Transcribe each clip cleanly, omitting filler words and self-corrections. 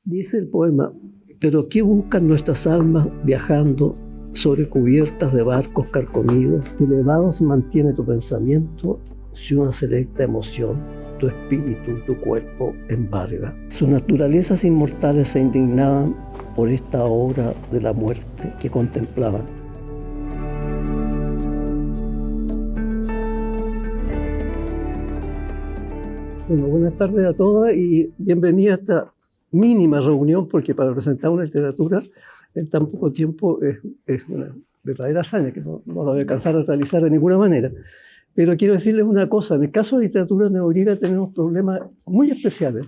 Dice el poema: pero ¿qué buscan nuestras almas viajando sobre cubiertas de barcos carcomidos? Elevados mantiene tu pensamiento si una selecta emoción tu espíritu y tu cuerpo embarga. Sus naturalezas inmortales se indignaban por esta obra de la muerte que contemplaban. Bueno, buenas tardes a todas y bienvenida a esta mínima reunión, porque para presentar una literatura en tan poco tiempo es una verdadera hazaña que no la voy a alcanzar a realizar de ninguna manera. Pero quiero decirles una cosa: en el caso de literatura neogriega tenemos problemas muy especiales.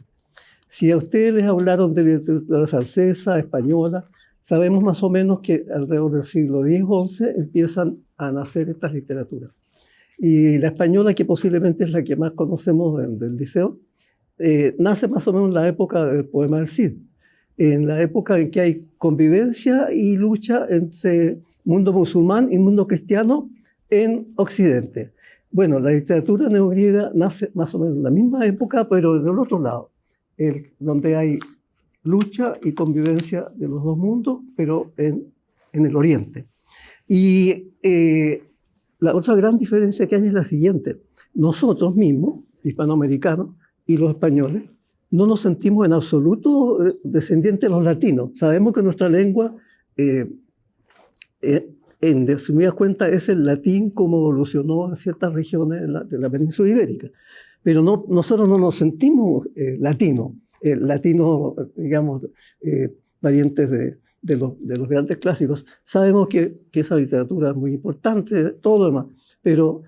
Si a ustedes les hablaron de literatura francesa, española, sabemos más o menos que alrededor del siglo X o XI empiezan a nacer estas literaturas. Y la española, que posiblemente es la que más conocemos del liceo, nace más o menos en la época del poema del Cid, en la época en que hay convivencia y lucha entre mundo musulmán y mundo cristiano en Occidente. Bueno, la literatura neogriega nace más o menos en la misma época, pero del otro lado, donde hay lucha y convivencia de los dos mundos, pero en el Oriente. Y la otra gran diferencia que hay es la siguiente: nosotros mismos, hispanoamericanos y los españoles, no nos sentimos en absoluto descendientes de los latinos. Sabemos que nuestra lengua, en resumidas cuentas, es el latín como evolucionó en ciertas regiones de la península ibérica. Pero nosotros no nos sentimos latinos, digamos, parientes de los grandes clásicos. Sabemos que esa literatura es muy importante, todo lo demás, pero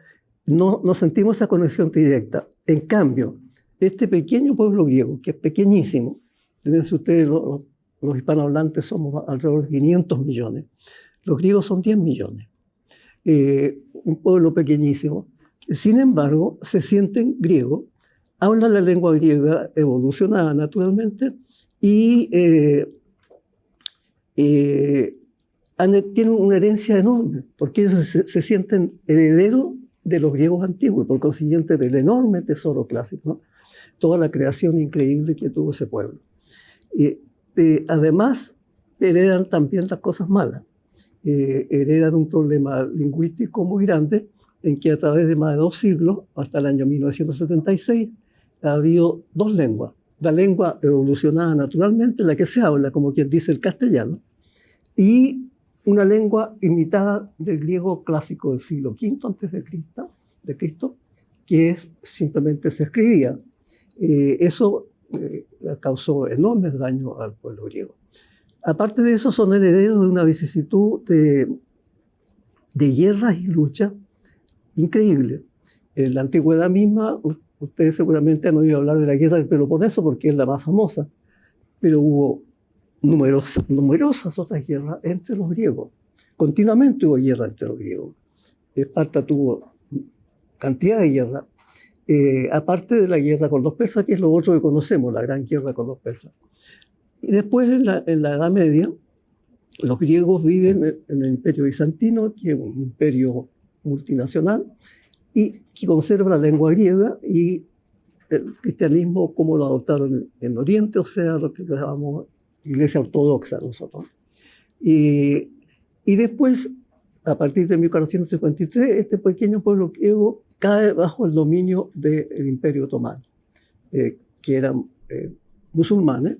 no sentimos esa conexión directa. En cambio, este pequeño pueblo griego, que es pequeñísimo, fíjense ustedes, los hispanohablantes somos alrededor de 500 millones, los griegos son 10 millones, un pueblo pequeñísimo. Sin embargo, se sienten griegos, hablan la lengua griega evolucionada naturalmente y tienen una herencia enorme, porque ellos se sienten herederos de los griegos antiguos y por consiguiente del enorme tesoro clásico, ¿no? Toda la creación increíble que tuvo ese pueblo. Además, heredan también las cosas malas. Heredan un problema lingüístico muy grande, en que a través de más de 2 siglos, hasta el año 1976, ha habido 2 lenguas. La lengua evolucionada naturalmente, la que se habla, como quien dice, el castellano, y una lengua imitada del griego clásico del siglo V antes de Cristo, que simplemente se escribía. Eso causó enormes daños al pueblo griego. Aparte de eso, son herederos de una vicisitud de guerras y luchas increíble. En la antigüedad misma, ustedes seguramente han oído hablar de la guerra del Peloponeso porque es la más famosa, pero hubo numerosas otras guerras entre los griegos. Continuamente hubo guerra entre los griegos. Esparta tuvo cantidad de guerra, aparte de la guerra con los persas, que es lo otro que conocemos, la gran guerra con los persas. Y después, en la Edad Media, los griegos viven en el Imperio Bizantino, que es un imperio multinacional, y que conserva la lengua griega y el cristianismo como lo adoptaron en Oriente, o sea, lo que llamamos Iglesia Ortodoxa nosotros. Y después, a partir de 1453, este pequeño pueblo griego cae bajo el dominio del Imperio Otomano, que eran musulmanes,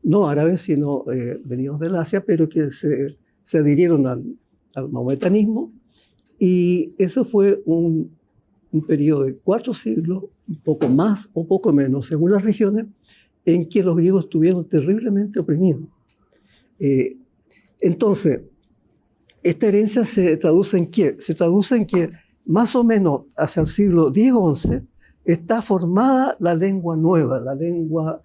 no árabes, sino venidos del Asia, pero que se adhirieron al mahometanismo. Y eso fue un periodo de 4 siglos, un poco más o poco menos, según las regiones, en que los griegos estuvieron terriblemente oprimidos. Entonces, esta herencia se traduce en ¿qué? Se traduce en que más o menos hacia el siglo X o XI está formada la lengua nueva, la lengua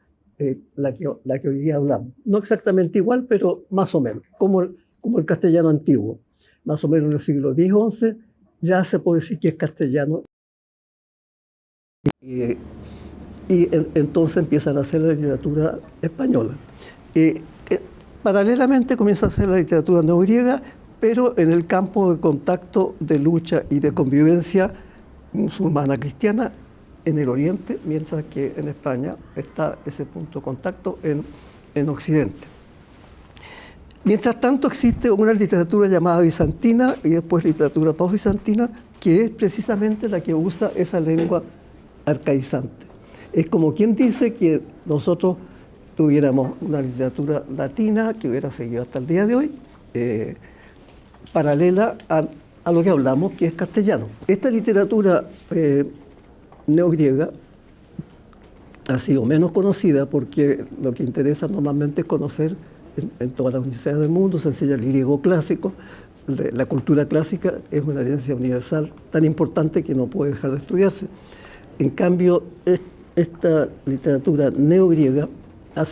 la que hoy día hablamos. No exactamente igual, pero más o menos, como el castellano antiguo. Más o menos en el siglo X o XI ya se puede decir que es castellano. Y entonces empiezan a hacer la literatura española. Paralelamente comienza a hacer la literatura neogriega, pero en el campo de contacto, de lucha y de convivencia musulmana cristiana en el Oriente, mientras que en España está ese punto de contacto en en Occidente. Mientras tanto existe una literatura llamada bizantina y después literatura post-bizantina, que es precisamente la que usa esa lengua arcaizante. Es como quien dice que nosotros tuviéramos una literatura latina que hubiera seguido hasta el día de hoy, paralela a lo que hablamos, que es castellano. Esta literatura neogriega ha sido menos conocida porque lo que interesa normalmente es conocer en todas las universidades del mundo, se enseña el griego clásico. La cultura clásica es una herencia universal tan importante que no puede dejar de estudiarse. En cambio, esta literatura neogriega ha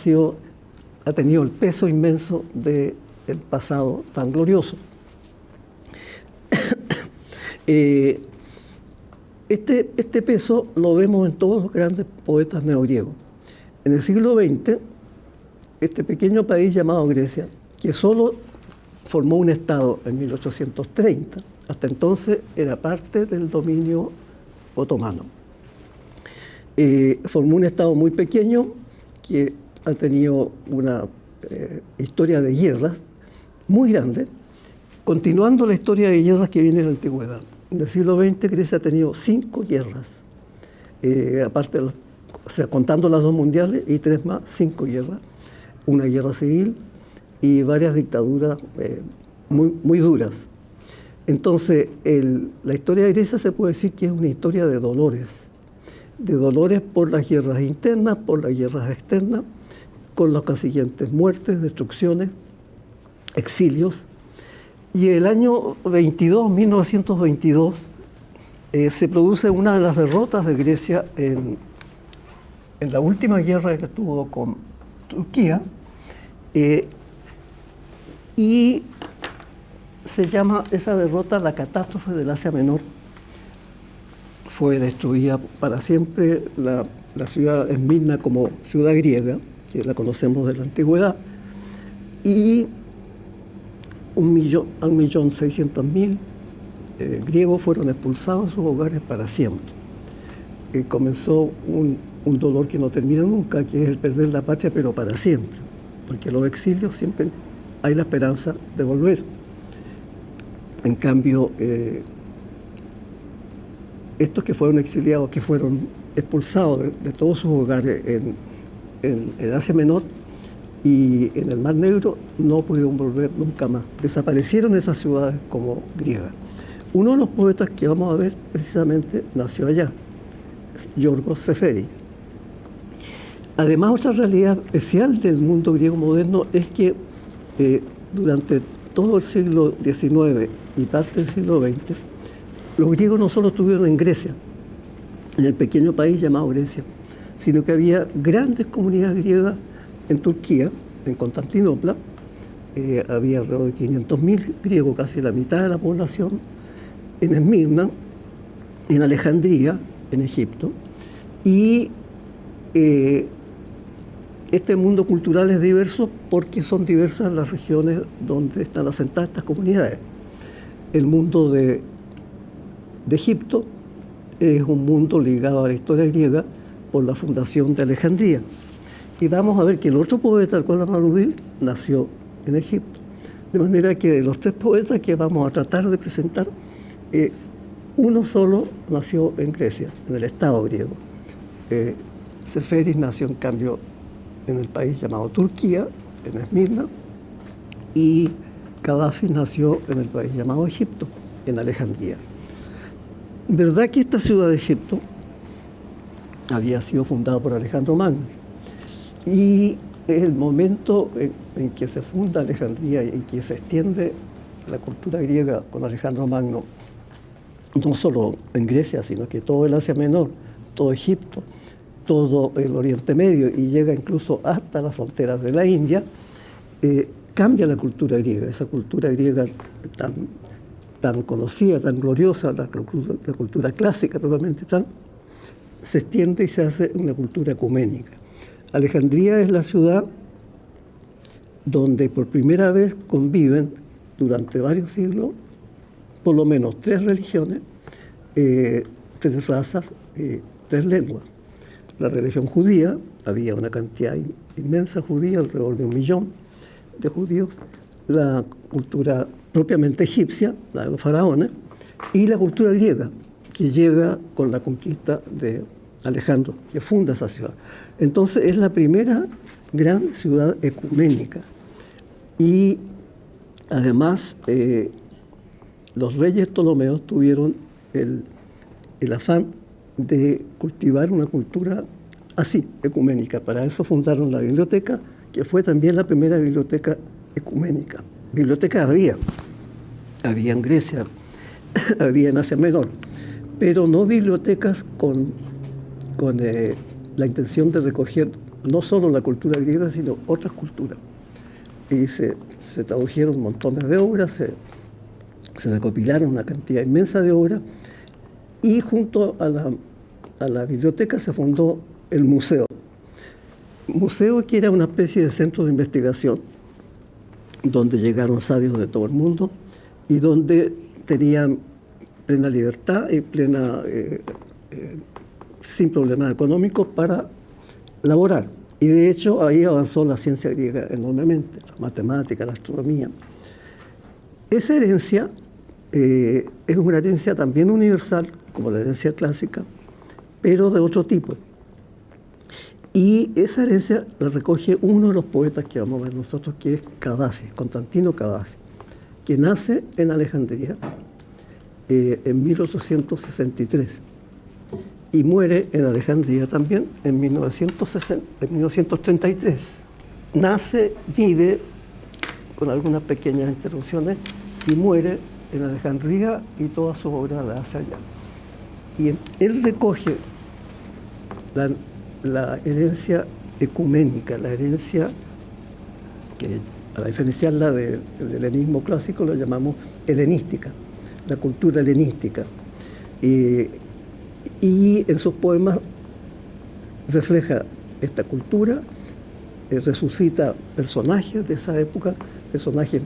tenido el peso inmenso del pasado tan glorioso. Este peso lo vemos en todos los grandes poetas neogriegos. En el siglo XX, este pequeño país llamado Grecia, que solo formó un estado en 1830, hasta entonces era parte del dominio otomano. Formó un estado muy pequeño que ha tenido una historia de guerras muy grande, continuando la historia de guerras que viene de la antigüedad. En el siglo XX Grecia ha tenido 5 guerras, aparte contando las 2 mundiales y 3 más, 5 guerras, una guerra civil y varias dictaduras muy duras. Entonces, la historia de Grecia se puede decir que es una historia de dolores por las guerras internas, por las guerras externas, con las consiguientes muertes, destrucciones, exilios. Y el año 1922, se produce una de las derrotas de Grecia en la última guerra que tuvo con Turquía, y se llama esa derrota la catástrofe del Asia Menor. Fue destruida para siempre la ciudad Esmirna como ciudad griega, que la conocemos de la antigüedad, y 1.600.000 griegos fueron expulsados de sus hogares para siempre. Comenzó un dolor que no termina nunca, que es el perder la patria, pero para siempre, porque los exilios siempre hay la esperanza de volver. En cambio, estos que fueron exiliados, que fueron expulsados de todos sus hogares en Asia Menor y en el Mar Negro, no pudieron volver nunca más. Desaparecieron esas ciudades como griegas. Uno de los poetas que vamos a ver precisamente nació allá, Yorgos Seferis. Además, otra realidad especial del mundo griego moderno es que durante todo el siglo XIX y parte del siglo XX, los griegos no solo estuvieron en Grecia, en el pequeño país llamado Grecia, sino que había grandes comunidades griegas en Turquía, en Constantinopla. Había alrededor de 500.000 griegos, casi la mitad de la población, en Esmirna, en Alejandría, en Egipto. Y este mundo cultural es diverso porque son diversas las regiones donde están asentadas estas comunidades. El mundo de Egipto es un mundo ligado a la historia griega por la fundación de Alejandría. Y vamos a ver que el otro poeta al cual vamos a aludir nació en Egipto. De manera que de los 3 poetas que vamos a tratar de presentar, uno solo nació en Grecia, en el Estado griego. Seferis nació en cambio en el país llamado Turquía, en Esmirna, y Gaddafi nació en el país llamado Egipto, en Alejandría. ¿Verdad que esta ciudad de Egipto había sido fundada por Alejandro Magno? Y el momento en que se funda Alejandría y en que se extiende la cultura griega con Alejandro Magno, no solo en Grecia, sino que todo el Asia Menor, todo Egipto, todo el Oriente Medio y llega incluso hasta las fronteras de la India, cambia la cultura griega, esa cultura griega tan conocida, tan gloriosa, la cultura clásica probablemente se extiende y se hace una cultura ecuménica. Alejandría es la ciudad donde por primera vez conviven durante varios siglos por lo menos 3 religiones, 3 razas, 3 lenguas. la religión judía, había una cantidad inmensa judía, alrededor de 1 millón de judíos, la cultura propiamente egipcia, la de los faraones, y la cultura griega, que llega con la conquista de Alejandro, que funda esa ciudad. Entonces es la primera gran ciudad ecuménica. Y además los reyes Ptolomeos tuvieron el afán de cultivar una cultura así, ecuménica. Para eso fundaron la biblioteca, que fue también la primera biblioteca ecuménica. Bibliotecas había en Grecia, había en Asia Menor, pero no bibliotecas con la intención de recoger no solo la cultura griega, sino otras culturas. Y se tradujeron montones de obras, se recopilaron una cantidad inmensa de obras, y junto a la biblioteca se fundó el museo. Museo que era una especie de centro de investigación, donde llegaron sabios de todo el mundo y donde tenían plena libertad y sin problemas económicos para laborar. Y de hecho ahí avanzó la ciencia griega enormemente, la matemática, la astronomía. Esa herencia es una herencia también universal, como la herencia clásica, pero de otro tipo. Y esa herencia la recoge uno de los poetas que vamos a ver nosotros, que es Cavafi, Constantino Cavafi, que nace en Alejandría en 1863 y muere en Alejandría también en 1933. Nace, vive, con algunas pequeñas interrupciones, y muere en Alejandría, y toda su obra la hace allá. Y él recoge la herencia ecuménica, la herencia que, para diferenciarla del helenismo clásico, lo llamamos helenística, la cultura helenística. Y en sus poemas refleja esta cultura, resucita personajes de esa época, personajes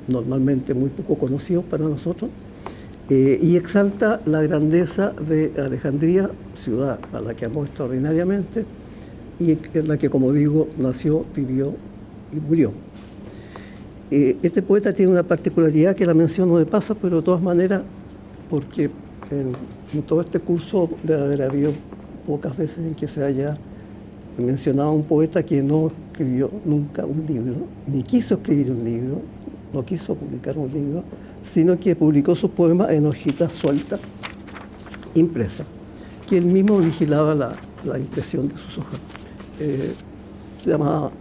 normalmente muy poco conocidos para nosotros, y exalta la grandeza de Alejandría, ciudad a la que amó extraordinariamente y en la que, como digo, nació, vivió y murió. Este poeta tiene una particularidad que la menciono de paso, pero de todas maneras, porque en todo este curso debe haber habido pocas veces en que se haya mencionado a un poeta que no escribió nunca un libro, ni quiso escribir un libro, no quiso publicar un libro, sino que publicó sus poemas en hojitas sueltas, impresas, que él mismo vigilaba la impresión de sus hojas. Se llamaba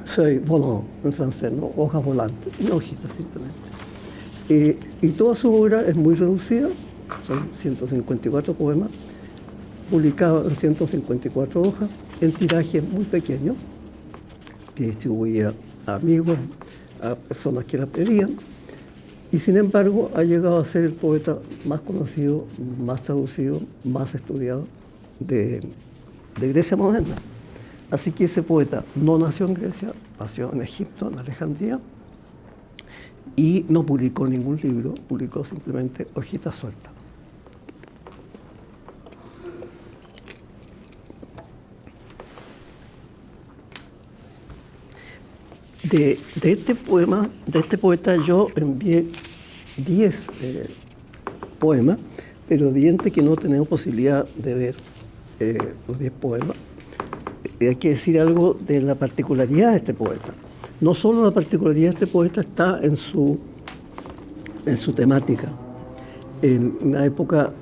feuille volante en francés, ¿no? Hojas volantes, no hojitas simplemente. Y toda su obra es muy reducida, son 154 poemas, publicados en 154 hojas, en tirajes muy pequeños, que distribuía a amigos, a personas que la pedían, y sin embargo ha llegado a ser el poeta más conocido, más traducido, más estudiado de Grecia moderna. Así que ese poeta no nació en Grecia, nació en Egipto, en Alejandría, y no publicó ningún libro, publicó simplemente hojitas sueltas. De este poeta yo envié 10 poemas, pero evidente que no tenemos posibilidad de ver los 10 poemas. Hay que decir algo de la particularidad de este poeta. No solo la particularidad de este poeta está en su temática, en una época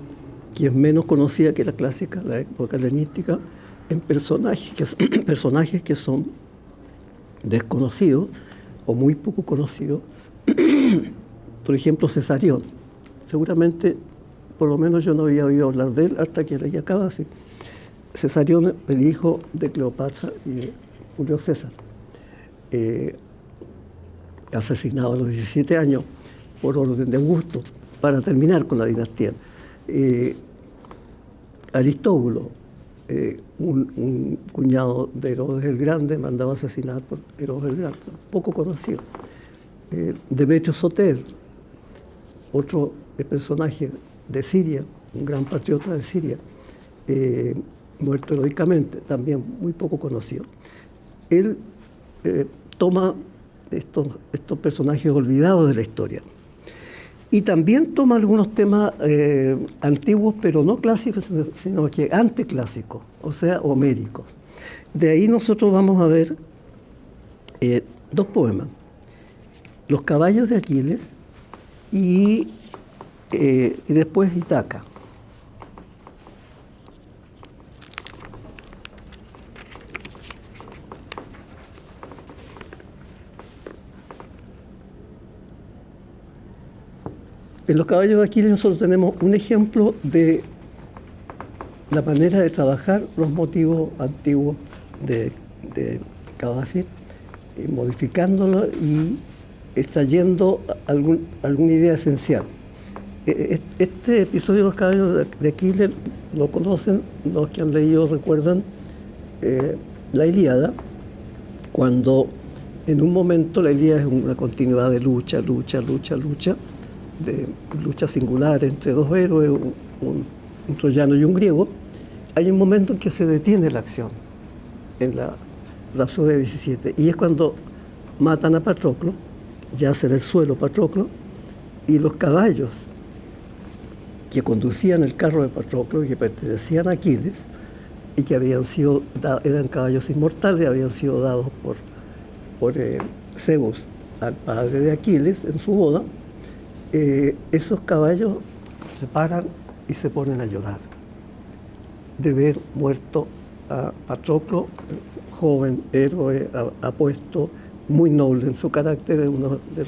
que es menos conocida que la clásica, la época helenística, en personajes que son desconocidos o muy poco conocidos. Por ejemplo, Cesarión. Seguramente, por lo menos yo no había oído hablar de él hasta que leí a Cavafi. Cesarión, el hijo de Cleopatra y de Julio César, asesinado a los 17 años por orden de Augusto, para terminar con la dinastía. Aristóbulo, un cuñado de Herodes el Grande, mandado a asesinar por Herodes el Grande, poco conocido. Demetrio Soter, otro personaje de Siria, un gran patriota de Siria. muerto heroicamente, también muy poco conocido. Él toma estos personajes olvidados de la historia. Y también toma algunos temas antiguos, pero no clásicos, sino que anteclásicos, o sea, homéricos. De ahí nosotros vamos a ver dos poemas. Los caballos de Aquiles y después Ítaca. En los caballos de Aquiles nosotros tenemos un ejemplo de la manera de trabajar los motivos antiguos de Gaddafi, modificándolo y extrayendo alguna idea esencial. Este episodio de los caballos de Aquiles lo conocen, los que han leído recuerdan la Ilíada, cuando en un momento la Ilíada es una continuidad de lucha singular entre dos héroes, un troyano y un griego. Hay un momento en que se detiene la acción en la Rapsodia 17, y es cuando matan a Patroclo, yace en el suelo Patroclo, y los caballos que conducían el carro de Patroclo y que pertenecían a Aquiles y que eran caballos inmortales, habían sido dados por Zeus al padre de Aquiles en su boda. Esos caballos se paran y se ponen a llorar de ver muerto a Patroclo, joven héroe apuesto, muy noble en su carácter, uno de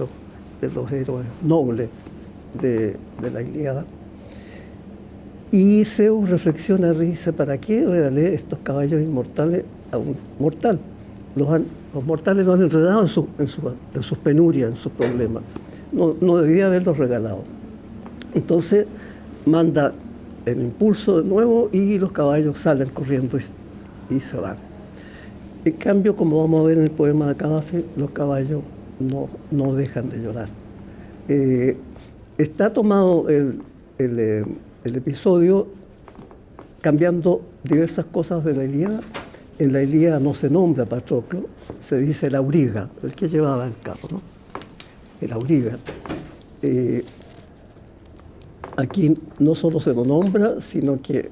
los héroes nobles de la Ilíada. Y Zeus reflexiona y dice: ¿para qué regalé estos caballos inmortales a un mortal? Los mortales los han enredado en sus penurias, en sus problemas. No debía haberlos regalado. Entonces manda el impulso de nuevo y los caballos salen corriendo y se van. En cambio, como vamos a ver en el poema de Gaddafi, los caballos no dejan de llorar. Está tomado el episodio cambiando diversas cosas de la Ilíada. En la Ilíada no se nombra a Patroclo, se dice el auriga, el que llevaba el carro, ¿no? El auriga. Aquí no solo se lo nombra, sino que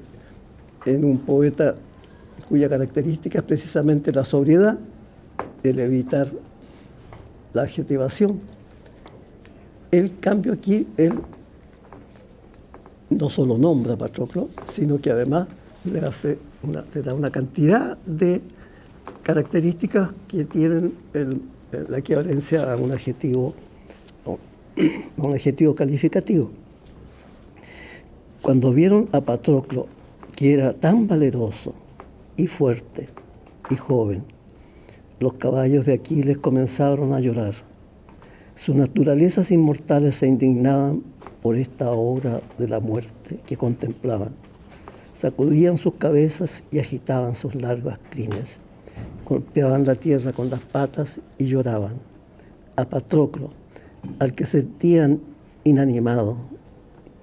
en un poeta cuya característica es precisamente la sobriedad, el evitar la adjetivación. El cambio aquí, él no solo nombra a Patroclo, sino que además le da una cantidad de características que tienen la equivalencia a un adjetivo calificativo. Cuando vieron a Patroclo, que era tan valeroso y fuerte y joven, los caballos de Aquiles comenzaron a llorar. Sus naturalezas inmortales se indignaban por esta obra de la muerte que contemplaban. Sacudían sus cabezas y agitaban sus largas crines. Golpeaban la tierra con las patas y lloraban. A Patroclo, al que sentían inanimado,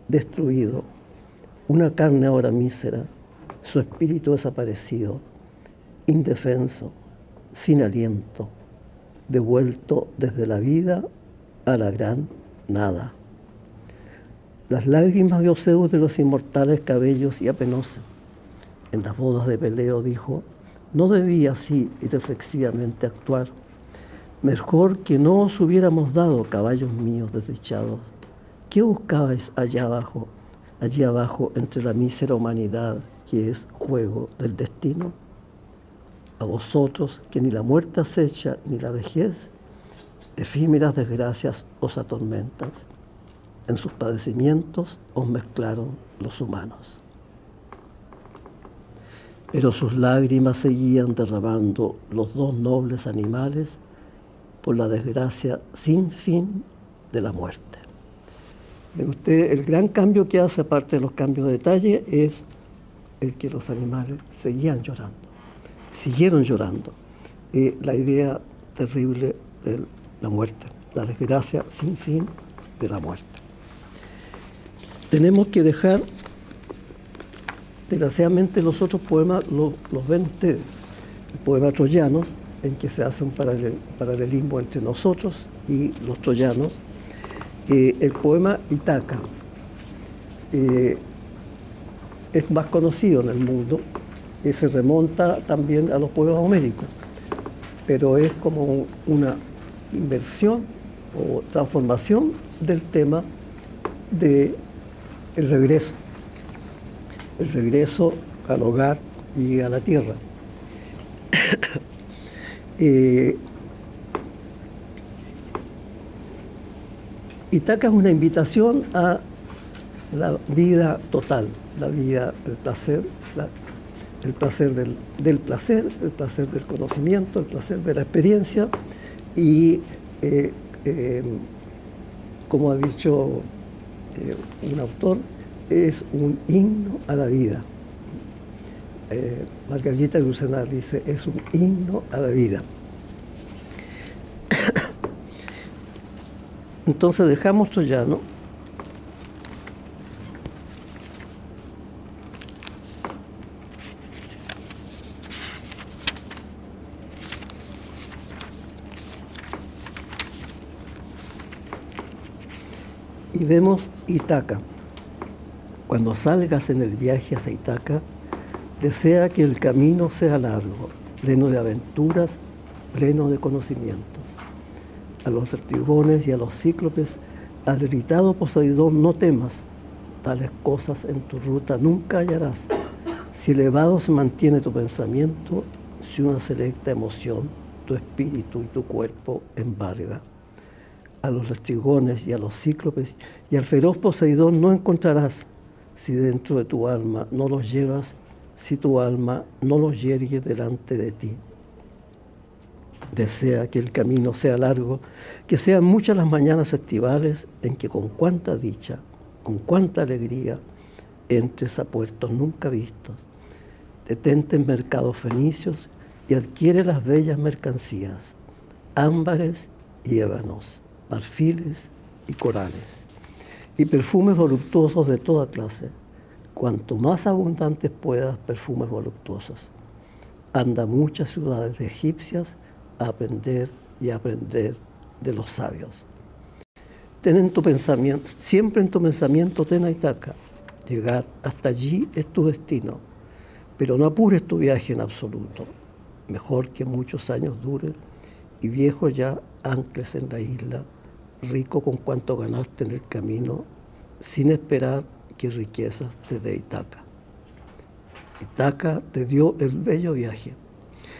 destruido, una carne ahora mísera, su espíritu desaparecido, indefenso, sin aliento, devuelto desde la vida a la gran nada. Las lágrimas vio Zeus de los inmortales cabellos y apenosa. En las bodas de Peleo dijo: no debía así irreflexivamente actuar. Mejor que no os hubiéramos dado, caballos míos desdichados. ¿Qué buscabais allí abajo, entre la mísera humanidad que es juego del destino? A vosotros, que ni la muerte acecha ni la vejez, efímeras desgracias os atormentan. En sus padecimientos os mezclaron los humanos. Pero sus lágrimas seguían derramando los dos nobles animales por la desgracia sin fin de la muerte. Ven usted, el gran cambio que hace, aparte de los cambios de detalle, es el que los animales siguieron llorando. La idea terrible de la muerte, la desgracia sin fin de la muerte. Tenemos que dejar Desgraciadamente los otros poemas los ven ustedes. El poema Troyanos, en que se hace un paralelismo entre nosotros y los troyanos. El poema Ítaca es más conocido en el mundo y se remonta también a los poemas homéricos, pero es como una inversión o transformación del tema del regreso al hogar y a la tierra. Ítaca es una invitación a la vida total, la vida, el placer, el placer del placer, el placer del conocimiento, el placer de la experiencia y, como ha dicho un autor, es un himno a la vida. Margarita Lucenar dice, es un himno a la vida. Entonces dejamos Troyano y vemos Ítaca. Cuando salgas en el viaje hacia Ítaca, desea que el camino sea largo, pleno de aventuras, pleno de conocimientos. A los trigones y a los cíclopes, al irritado Poseidón no temas, tales cosas en tu ruta nunca hallarás. Si elevado se mantiene tu pensamiento, si una selecta emoción tu espíritu y tu cuerpo embarga. A los trigones y a los cíclopes y al feroz Poseidón no encontrarás, si dentro de tu alma no los llevas, si tu alma no los yergue delante de ti. Desea que el camino sea largo, que sean muchas las mañanas estivales en que con cuánta dicha, con cuánta alegría, entres a puertos nunca vistos. Detente en mercados fenicios y adquiere las bellas mercancías, ámbares y ébanos, marfiles y corales, y perfumes voluptuosos de toda clase. Cuanto más abundantes puedas, perfumes voluptuosos. Anda a muchas ciudades egipcias a aprender y a aprender de los sabios. Ten en tu pensamiento, siempre en tu pensamiento ten a Ítaca. Llegar hasta allí es tu destino, pero no apures tu viaje en absoluto. Mejor que muchos años dure y viejo ya ancles en la isla, rico con cuanto ganaste en el camino, sin esperar que riquezas te dé Ítaca. Ítaca te dio el bello viaje.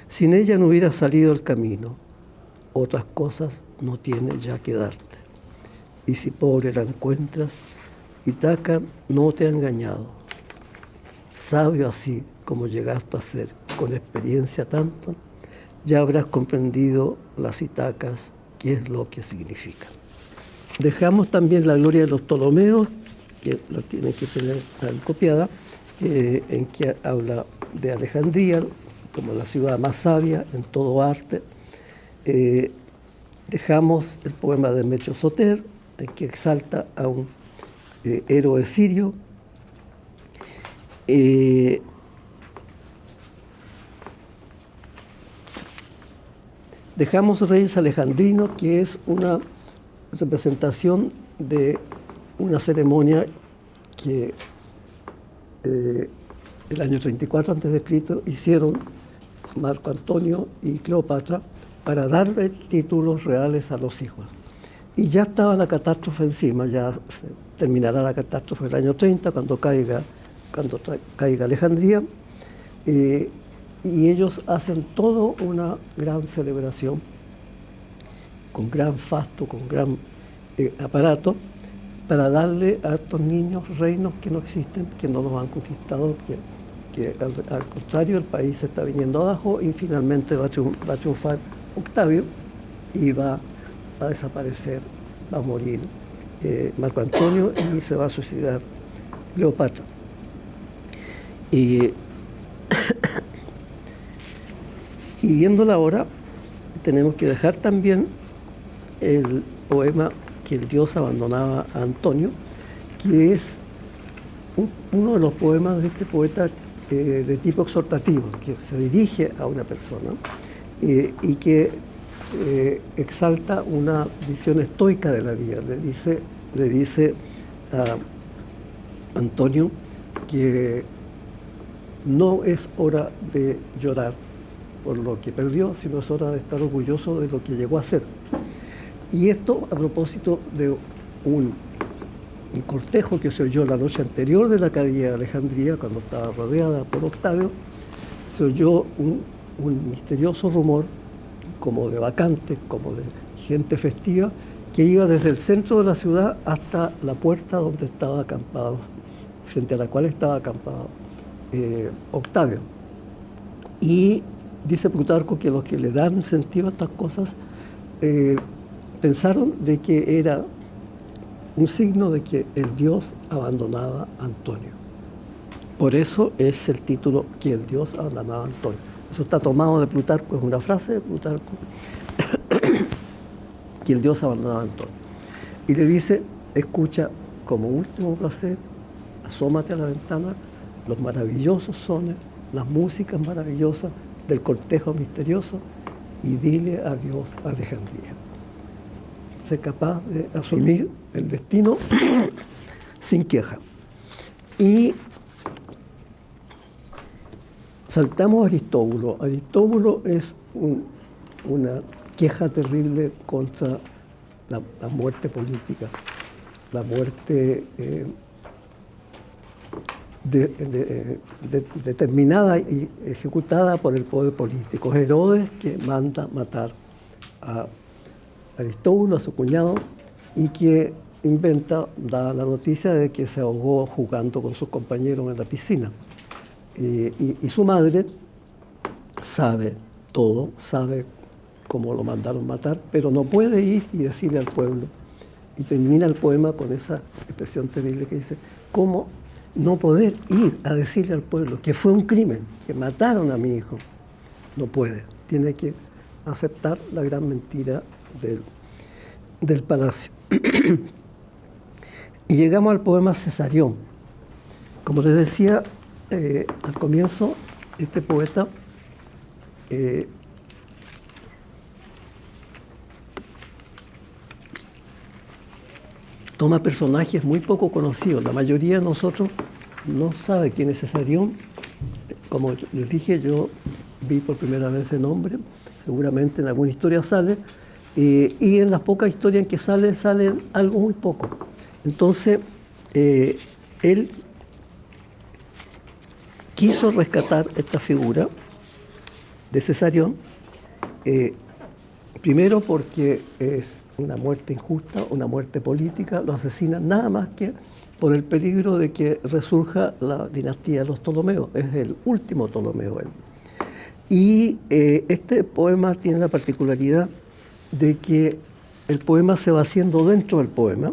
Sin ella no hubiera salido el camino. Otras cosas no tiene ya que darte. Y si pobre la encuentras, Ítaca no te ha engañado. Sabio así como llegaste a ser con experiencia tanto, ya habrás comprendido las Ítacas, qué es lo que significan. Dejamos también la gloria de los Ptolomeos, que la tienen que tener copiada, en que habla de Alejandría como la ciudad más sabia en todo arte. Dejamos el poema de Demetrio Soter, en que exalta a un héroe sirio. Dejamos Reyes Alejandrinos, que es una representación de una ceremonia que el año 34 a.C. hicieron Marco Antonio y Cleopatra para darle títulos reales a los hijos. Y ya estaba la catástrofe encima, ya terminará la catástrofe el año 30 cuando caiga Alejandría, y ellos hacen toda una gran celebración con gran fasto, con gran aparato, para darle a estos niños reinos que no existen, que no los han conquistado, que al contrario el país se está viniendo abajo y finalmente va a triunfar Octavio y va a desaparecer, va a morir Marco Antonio y se va a suicidar Cleopatra. Y viéndola ahora, tenemos que dejar también el poema que el dios abandonaba a Antonio, que es uno de los poemas de este poeta de tipo exhortativo, que se dirige a una persona y que exalta una visión estoica de la vida. Le dice a Antonio que no es hora de llorar por lo que perdió, sino es hora de estar orgulloso de lo que llegó a ser. Y esto a propósito de un cortejo que se oyó la noche anterior de la caída de Alejandría, cuando estaba rodeada por Octavio. Se oyó un misterioso rumor, como de bacantes, como de gente festiva, que iba desde el centro de la ciudad hasta la puerta donde estaba acampado, frente a la cual estaba acampado Octavio. Y dice Plutarco que los que le dan sentido a estas cosas pensaron de que era un signo de que el dios abandonaba a Antonio. Por eso es el título, que el dios abandonaba a Antonio. Eso está tomado de Plutarco, es una frase de Plutarco, que el dios abandonaba a Antonio. Y le dice, escucha como último placer, asómate a la ventana, los maravillosos sones, las músicas maravillosas del cortejo misterioso, y dile adiós a Alejandría. Sé capaz de asumir el destino sin queja. Y saltamos a Aristóbulo. Aristóbulo es una queja terrible contra la muerte política, la muerte determinada y ejecutada por el poder político. Herodes, que manda matar a Aristóbulo, a su cuñado, y que da la noticia de que se ahogó jugando con sus compañeros en la piscina. Y su madre sabe todo, sabe cómo lo mandaron matar, pero no puede ir y decirle al pueblo. Y termina el poema con esa expresión terrible que dice, ¿cómo no poder ir a decirle al pueblo que fue un crimen, que mataron a mi hijo? No puede, tiene que aceptar la gran mentira del palacio. Y llegamos al poema Cesarión. Como les decía al comienzo, este poeta toma personajes muy poco conocidos. La mayoría de nosotros no sabe quién es Cesarión. Como les dije, yo vi por primera vez ese nombre, seguramente en alguna historia sale, y en las pocas historias en que sale algo muy poco. Entonces, él quiso rescatar esta figura de Cesarión, primero porque es una muerte injusta, una muerte política, lo asesinan nada más que por el peligro de que resurja la dinastía de los Ptolomeos. Es el último Ptolomeo él. Y este poema tiene la particularidad de que el poema se va haciendo dentro del poema,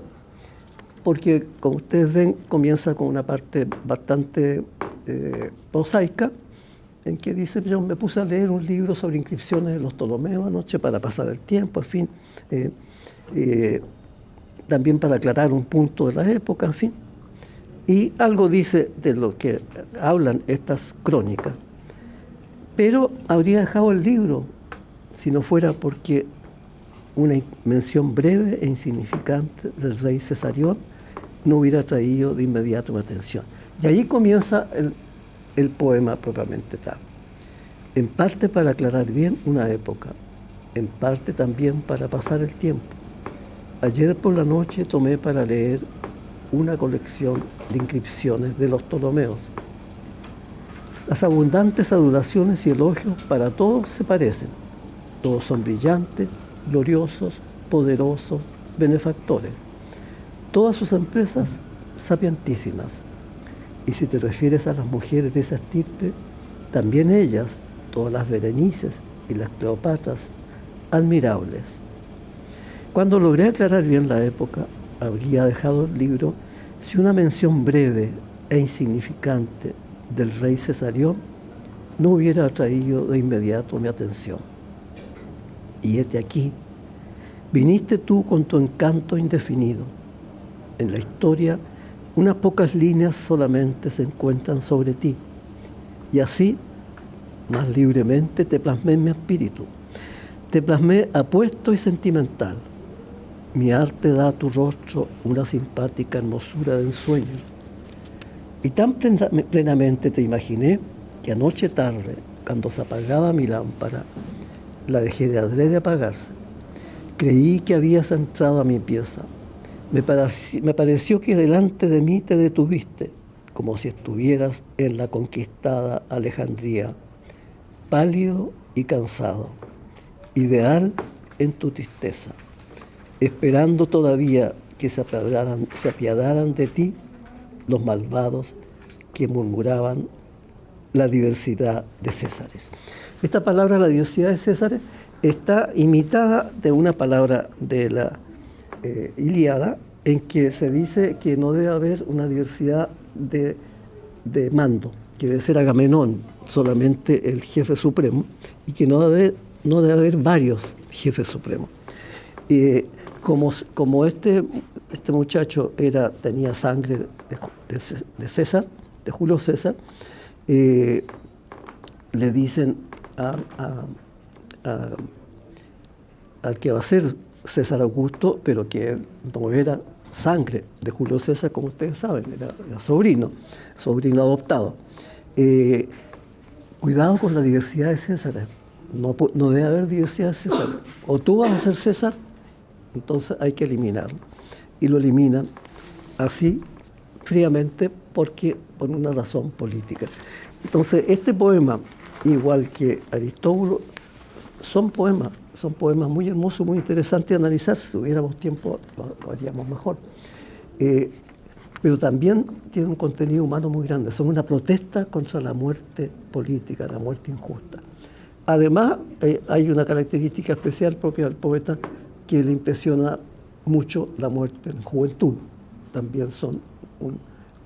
porque, como ustedes ven, comienza con una parte bastante prosaica, en que dice, yo me puse a leer un libro sobre inscripciones de los Ptolomeos anoche para pasar el tiempo, en fin, también para aclarar un punto de la época, en fin. Y algo dice de lo que hablan estas crónicas. Pero habría dejado el libro si no fuera porque una mención breve e insignificante del rey Cesarión no hubiera traído de inmediato mi atención. Y ahí comienza el poema propiamente tal. En parte para aclarar bien una época, en parte también para pasar el tiempo. Ayer por la noche tomé para leer una colección de inscripciones de los Ptolomeos. Las abundantes adulaciones y elogios para todos se parecen. Todos son brillantes, gloriosos, poderosos, benefactores. Todas sus empresas sapientísimas. Y si te refieres a las mujeres de esa estirpe, también ellas, todas las Berenices y las Cleopatras, admirables. Cuando logré aclarar bien la época, habría dejado el libro si una mención breve e insignificante del rey Cesarión no hubiera atraído de inmediato mi atención. Y este aquí, viniste tú con tu encanto indefinido. En la historia unas pocas líneas solamente se encuentran sobre ti, y así, más libremente, te plasmé en mi espíritu. Te plasmé apuesto y sentimental. Mi arte da a tu rostro una simpática hermosura de ensueño. Y tan plenamente te imaginé que anoche tarde, cuando se apagaba mi lámpara, la dejé de adrede apagarse. Creí que habías entrado a mi pieza. Me pareció que delante de mí te detuviste, como si estuvieras en la conquistada Alejandría, pálido y cansado, ideal en tu tristeza, esperando todavía que se apiadaran de ti los malvados que murmuraban la diversidad de Césares. Esta palabra, la diversidad de Césares, está imitada de una palabra de la Ilíada, en que se dice que no debe haber una diversidad de mando, que debe ser Agamenón solamente el jefe supremo, y que no debe haber varios jefes supremos. Como este muchacho tenía sangre de César, de Julio César, le dicen al que va a ser César Augusto, pero que no era sangre de Julio César, como ustedes saben, era sobrino adoptado. Cuidado con la diversidad de Césares. No debe haber diversidad de César. O tú vas a ser César, entonces hay que eliminarlo. Y lo eliminan así, fríamente, por una razón política. Entonces, este poema, igual que Aristóbulo, son poemas muy hermosos, muy interesantes de analizar. Si tuviéramos tiempo, lo haríamos mejor. Pero también tienen un contenido humano muy grande. Son una protesta contra la muerte política, la muerte injusta. Además, hay una característica especial propia del poeta que le impresiona mucho la muerte en juventud. También son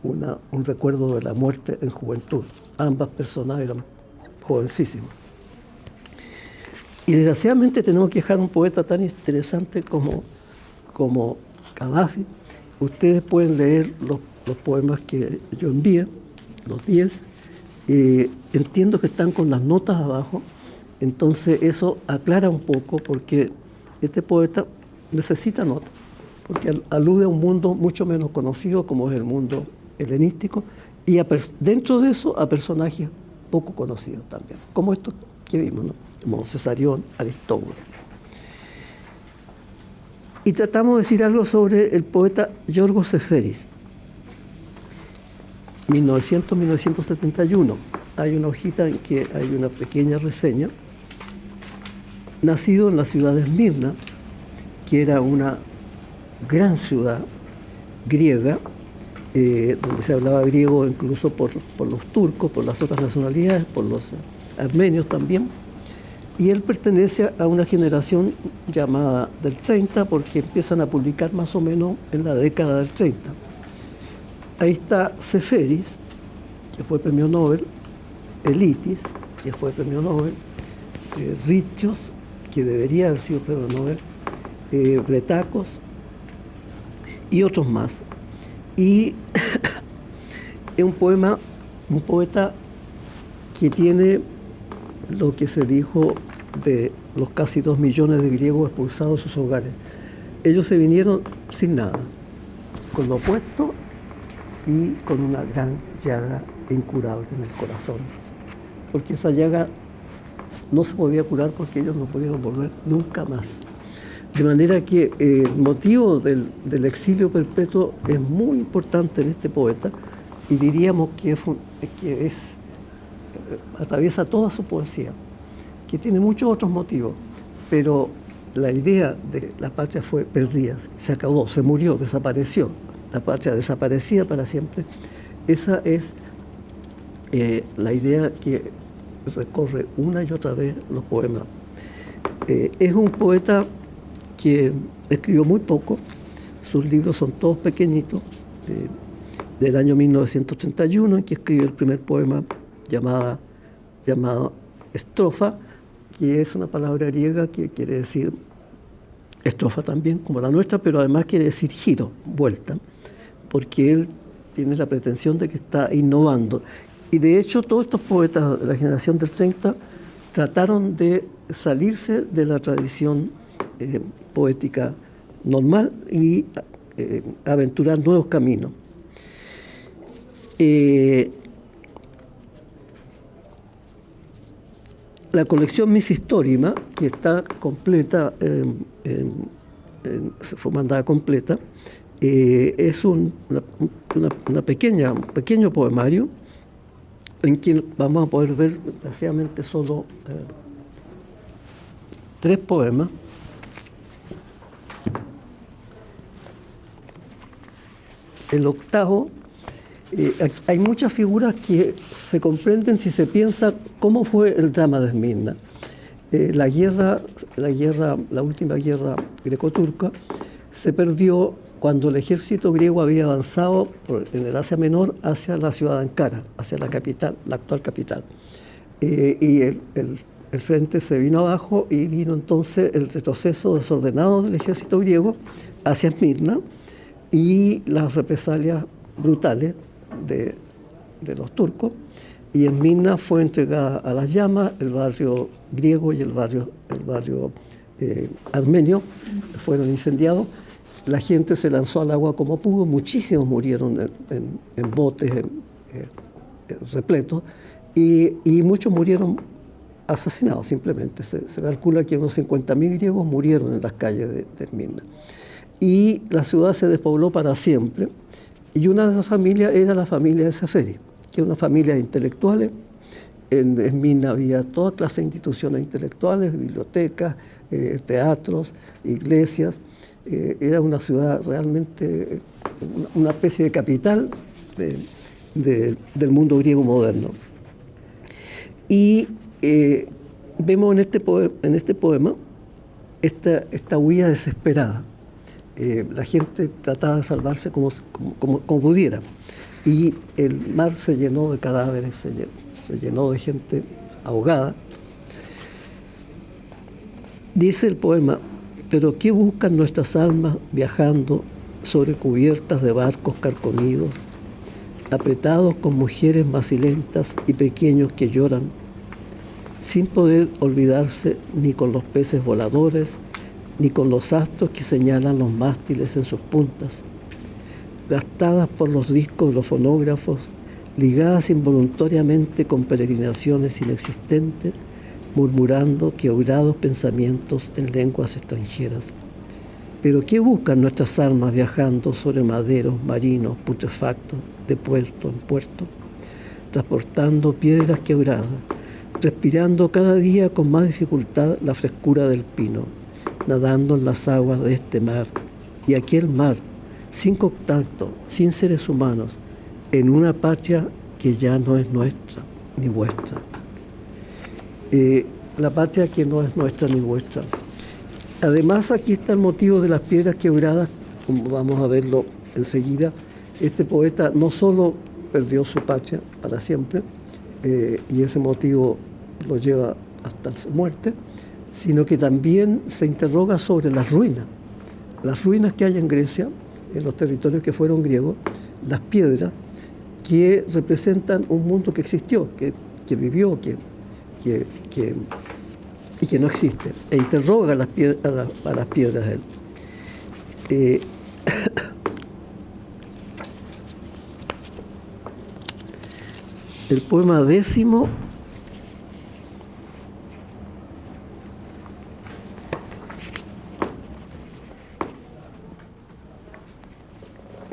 un recuerdo de la muerte en juventud. Ambas personas eran jovencísimas. Y desgraciadamente tenemos que dejar un poeta tan interesante como Gaddafi. Ustedes pueden leer los poemas que yo envié, los 10. Entiendo que están con las notas abajo, entonces eso aclara un poco porque este poeta necesita notas, porque alude a un mundo mucho menos conocido como es el mundo helenístico, y dentro de eso a personajes poco conocidos también, como estos que vimos, ¿no? Como Cesarión, Aristóbulo. Y tratamos de decir algo sobre el poeta Yorgos Seferis, 1900-1971. Hay una hojita en que hay una pequeña reseña. Nacido en la ciudad de Esmirna, que era una gran ciudad griega, donde se hablaba griego incluso por los turcos, por las otras nacionalidades, por los armenios también. Y él pertenece a una generación llamada del 30, porque empiezan a publicar más o menos en la década del 30. Ahí está Seferis, que fue premio Nobel, Elitis, que fue premio Nobel, Ritchos, que debería haber sido premio Nobel, Bretacos y otros más. Y es un poeta que tiene lo que se dijo de los casi 2 millones de griegos expulsados de sus hogares. Ellos se vinieron sin nada, con lo opuesto y con una gran llaga incurable en el corazón, porque esa llaga no se podía curar porque ellos no pudieron volver nunca más. De manera que el motivo del exilio perpetuo es muy importante en este poeta, y diríamos que atraviesa toda su poesía, que tiene muchos otros motivos, pero la idea de la patria fue perdida, se acabó, se murió, desapareció, la patria desaparecida para siempre. Esa es la idea que recorre una y otra vez los poemas. Es un poeta que escribió muy poco, sus libros son todos pequeñitos, del año 1931, en que escribió el primer poema llamado estrofa, que es una palabra griega que quiere decir estrofa también, como la nuestra, pero además quiere decir giro, vuelta, porque él tiene la pretensión de que está innovando. Y de hecho todos estos poetas de la generación del 30 trataron de salirse de la tradición poética normal y aventurar nuevos caminos. La colección Miss Historima, que está completa, fue mandada completa, es un pequeño poemario en que vamos a poder ver desgraciadamente solo 3 poemas. El octavo, hay muchas figuras que se comprenden si se piensa cómo fue el drama de Esmirna. La última guerra greco-turca se perdió cuando el ejército griego había avanzado en el Asia Menor hacia la ciudad de Ankara, hacia la capital, la actual capital. Y el frente se vino abajo y vino entonces el retroceso desordenado del ejército griego hacia Esmirna y las represalias brutales de los turcos. Y Esmirna fue entregada a las llamas, el barrio griego y el barrio armenio fueron incendiados. La gente se lanzó al agua como pudo, muchísimos murieron en botes repletos y muchos murieron asesinados simplemente. Se calcula que unos 50.000 griegos murieron en las calles de Esmirna. Y la ciudad se despobló para siempre. Y una de esas familias era la familia de Saferi, que es una familia de intelectuales. En Esmirna había toda clase de instituciones intelectuales, bibliotecas, teatros, iglesias. Era una ciudad realmente, una especie de capital del mundo griego moderno. Y vemos en este poema esta huida desesperada. La gente trataba de salvarse como pudiera. Y el mar se llenó de cadáveres, se llenó de gente ahogada. Dice el poema: pero ¿qué buscan nuestras almas viajando sobre cubiertas de barcos carcomidos, apretados con mujeres macilentas y pequeños que lloran, sin poder olvidarse ni con los peces voladores, ni con los astros que señalan los mástiles en sus puntas, gastadas por los discos de los fonógrafos, ligadas involuntariamente con peregrinaciones inexistentes, murmurando quebrados pensamientos en lenguas extranjeras? ¿Pero qué buscan nuestras almas viajando sobre maderos marinos putrefactos de puerto en puerto, transportando piedras quebradas, respirando cada día con más dificultad la frescura del pino, nadando en las aguas de este mar y aquel mar, sin contacto, sin seres humanos, en una patria que ya no es nuestra ni vuestra? La patria que no es nuestra ni vuestra. Además, aquí está el motivo de las piedras quebradas, como vamos a verlo enseguida. Este poeta no solo perdió su patria para siempre, y ese motivo lo lleva hasta su muerte, sino que también se interroga sobre las ruinas que hay en Grecia, en los territorios que fueron griegos, las piedras que representan un mundo que existió, que vivió, y que no existe, e interroga a las piedras él. El poema 10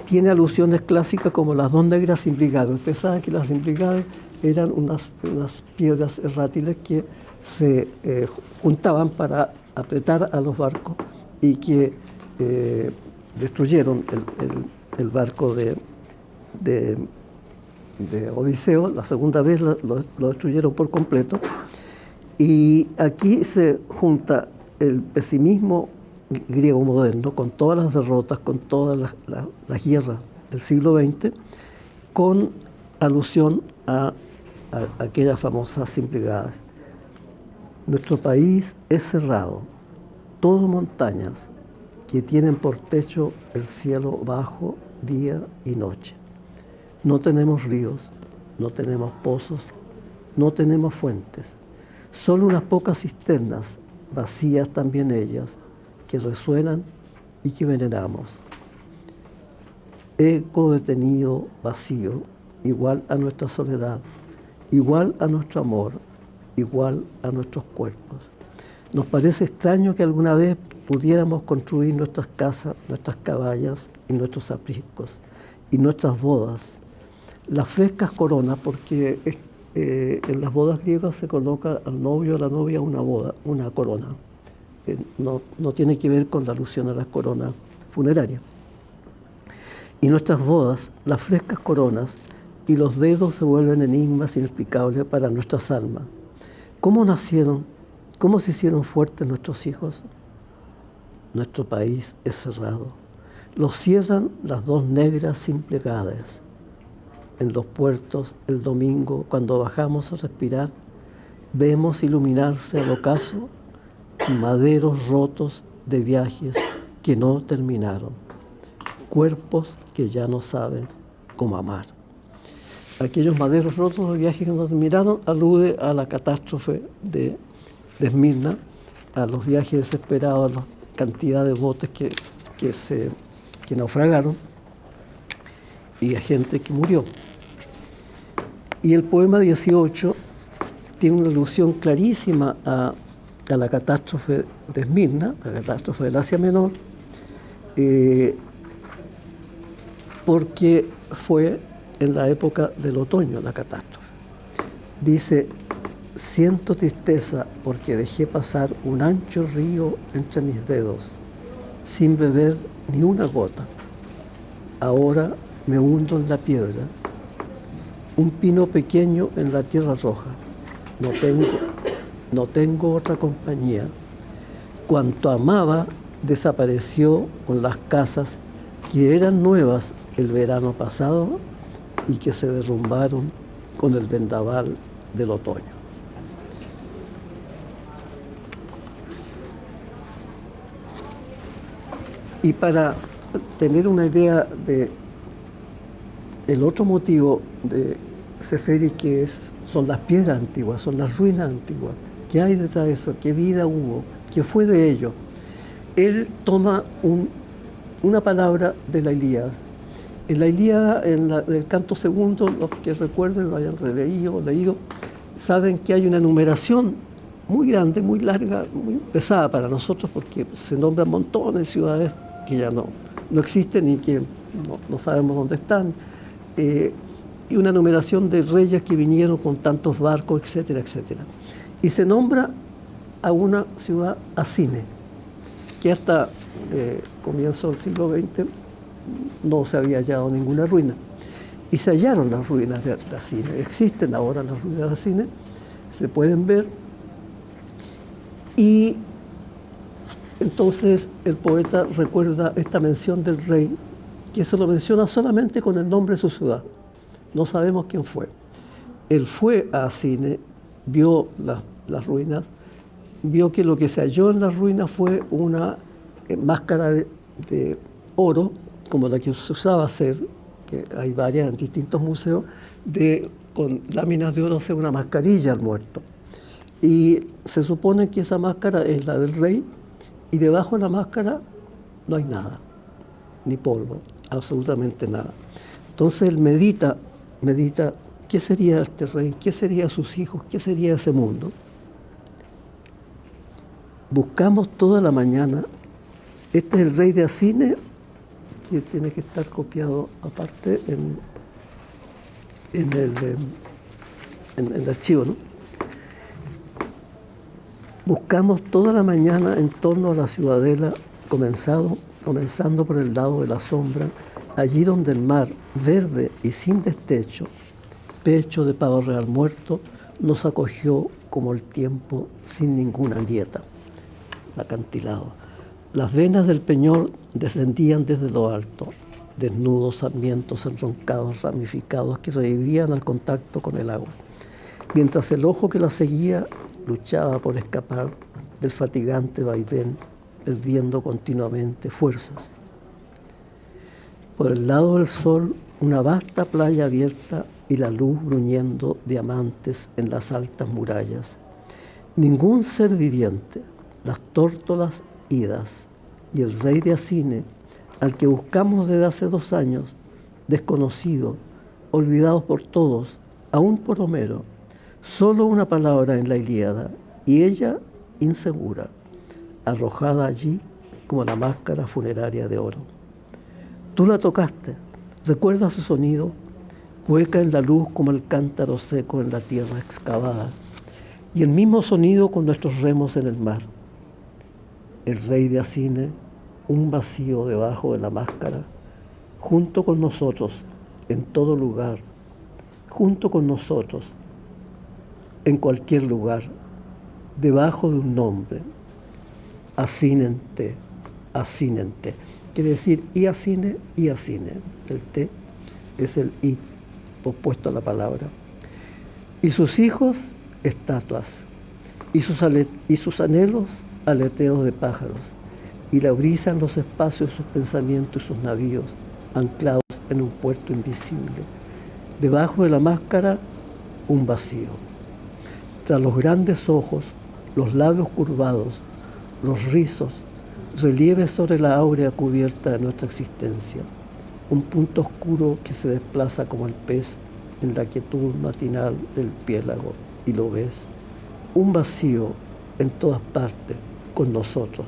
tiene alusiones clásicas como las 2 negras imbricadas. Usted sabe que las imbricadas eran unas piedras errátiles que se juntaban para apretar a los barcos y que destruyeron el barco de Odiseo. La segunda vez lo destruyeron por completo. Y aquí se junta el pesimismo griego moderno, con todas las derrotas, con todas las guerras del siglo XX, con alusión a aquellas famosas imbricadas. Nuestro país es cerrado, todo montañas que tienen por techo el cielo bajo día y noche. No tenemos ríos, no tenemos pozos, no tenemos fuentes. Solo unas pocas cisternas, vacías también ellas, que resuenan y que veneramos. Eco detenido, vacío, igual a nuestra soledad, igual a nuestro amor, igual a nuestros cuerpos. Nos parece extraño que alguna vez pudiéramos construir nuestras casas, nuestras caballas y nuestros apriscos y nuestras bodas. Las frescas coronas, porque en las bodas griegas se coloca al novio o a la novia una corona. No tiene que ver con la alusión a las coronas funerarias. Y nuestras bodas, las frescas coronas y los dedos se vuelven enigmas inexplicables para nuestras almas. ¿Cómo nacieron? ¿Cómo se hicieron fuertes nuestros hijos? Nuestro país es cerrado. Lo cierran las dos negras simplegades. En los puertos, el domingo, cuando bajamos a respirar, vemos iluminarse al ocaso maderos rotos de viajes que no terminaron, cuerpos que ya no saben cómo amar. Aquellos maderos rotos de viajes que no terminaron alude a la catástrofe de Esmirna, a los viajes desesperados, a la cantidad de botes que naufragaron y a gente que murió. Y el poema 18 tiene una alusión clarísima a la catástrofe de Esmirna, la catástrofe del Asia Menor, porque fue en la época del otoño la catástrofe. Dice: siento tristeza porque dejé pasar un ancho río entre mis dedos, sin beber ni una gota. Ahora me hundo en la piedra, un pino pequeño en la tierra roja. No tengo otra compañía. Cuanto amaba desapareció con las casas que eran nuevas el verano pasado y que se derrumbaron con el vendaval del otoño. Y para tener una idea de el otro motivo de Seferi, que son las piedras antiguas, son las ruinas antiguas, ¿qué hay detrás de eso? ¿Qué vida hubo? ¿Qué fue de ello? Él toma una palabra de la Ilíada. En la Ilíada, en el canto segundo, los que recuerden, lo hayan releído o leído, saben que hay una numeración muy grande, muy larga, muy pesada para nosotros, porque se nombran montones de ciudades que ya no existen y que no sabemos dónde están, y una numeración de reyes que vinieron con tantos barcos, etcétera, etcétera. Y se nombra a una ciudad, Acine, que hasta comienzo del siglo XX no se había hallado ninguna ruina. Y se hallaron las ruinas de Acine. Existen ahora las ruinas de Acine, se pueden ver. Y entonces el poeta recuerda esta mención del rey, que se lo menciona solamente con el nombre de su ciudad. No sabemos quién fue. Él fue a Acine, vio las ruinas, vio que lo que se halló en las ruinas fue una máscara de oro, como la que se usaba hacer, que hay varias en distintos museos, con láminas de oro hacer una mascarilla al muerto. Y se supone que esa máscara es la del rey, y debajo de la máscara no hay nada, ni polvo, absolutamente nada. Entonces él medita, ¿qué sería este rey? ¿Qué sería sus hijos? ¿Qué sería ese mundo? Buscamos toda la mañana. Este es el rey de Acine, que tiene que estar copiado aparte en el archivo, ¿no? Buscamos toda la mañana en torno a la ciudadela, comenzando por el lado de la sombra, allí donde el mar, verde y sin destecho, pecho de pavo real muerto, nos acogió como el tiempo sin ninguna grieta. Acantilado. Las venas del peñol descendían desde lo alto, desnudos sarmientos enroncados, ramificados, que revivían al contacto con el agua, mientras el ojo que la seguía luchaba por escapar del fatigante vaivén, perdiendo continuamente fuerzas. Por el lado del sol, una vasta playa abierta y la luz bruñendo diamantes en las altas murallas. Ningún ser viviente, las tórtolas idas y el rey de Acine, al que buscamos desde hace 2 años, desconocido, olvidado por todos, aún por Homero, solo una palabra en la Ilíada, y ella insegura, arrojada allí como la máscara funeraria de oro. Tú la tocaste, recuerdas su sonido, hueca en la luz como el cántaro seco en la tierra excavada, y el mismo sonido con nuestros remos en el mar. El rey de Acine, un vacío debajo de la máscara, junto con nosotros, en todo lugar, junto con nosotros, en cualquier lugar, debajo de un nombre, Acinente, Acinente. Quiere decir y Acine y Acine. El T es el I, opuesto a la palabra. Y sus hijos, estatuas, y sus anhelos, aleteos de pájaros, y la brisa en los espacios de sus pensamientos y sus navíos, anclados en un puerto invisible. Debajo de la máscara, un vacío. Tras los grandes ojos, los labios curvados, los rizos, relieves sobre la áurea cubierta de nuestra existencia. Un punto oscuro que se desplaza como el pez en la quietud matinal del piélago. Y lo ves, un vacío en todas partes, con nosotros.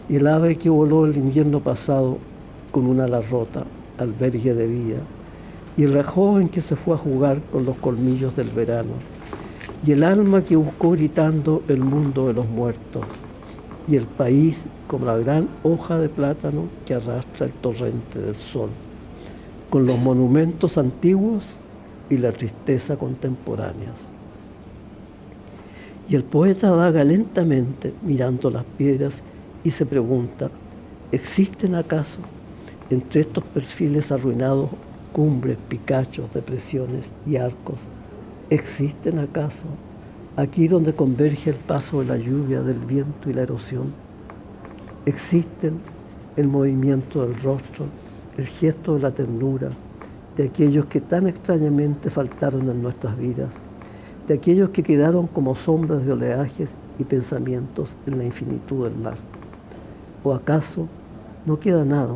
Y el ave que voló el invierno pasado con una ala rota, albergue de vida. Y el joven que se fue a jugar con los colmillos del verano. Y el alma que buscó gritando el mundo de los muertos. Y el país como la gran hoja de plátano que arrastra el torrente del sol, con los monumentos antiguos y la tristeza contemporáneas. Y el poeta vaga lentamente mirando las piedras y se pregunta, ¿existen acaso entre estos perfiles arruinados cumbres, picachos, depresiones y arcos? ¿Existen acaso aquí donde converge el paso de la lluvia, del viento y la erosión? ¿Existen el movimiento del rostro, el gesto de la ternura, de aquellos que tan extrañamente faltaron en nuestras vidas, de aquellos que quedaron como sombras de oleajes y pensamientos en la infinitud del mar? ¿O acaso no queda nada,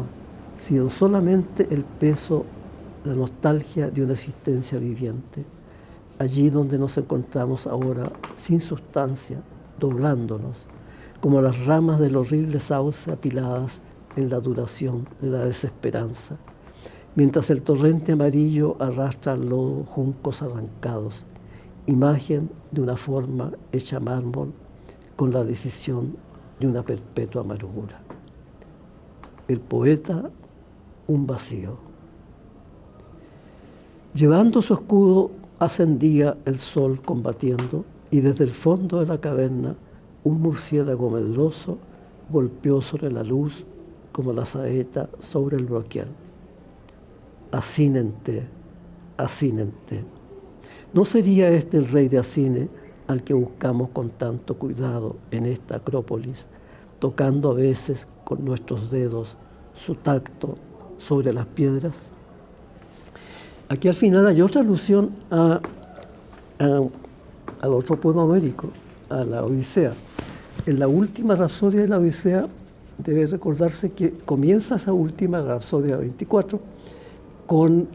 sino solamente el peso, la nostalgia de una existencia viviente, allí donde nos encontramos ahora sin sustancia, doblándonos, como las ramas del horrible sauce apiladas en la duración de la desesperanza, mientras el torrente amarillo arrastra al lodo juncos arrancados, imagen de una forma hecha mármol con la decisión de una perpetua amargura. El poeta, un vacío. Llevando su escudo ascendía el sol combatiendo y desde el fondo de la caverna un murciélago medroso golpeó sobre la luz como la saeta sobre el broquial. Acinente, Acinente. ¿No sería este el rey de Acine al que buscamos con tanto cuidado en esta acrópolis, tocando a veces con nuestros dedos su tacto sobre las piedras? Aquí al final hay otra alusión al otro poema homérico, a la Odisea. En la última rapsodia de la Odisea debe recordarse que comienza esa última, la rapsodia 24, con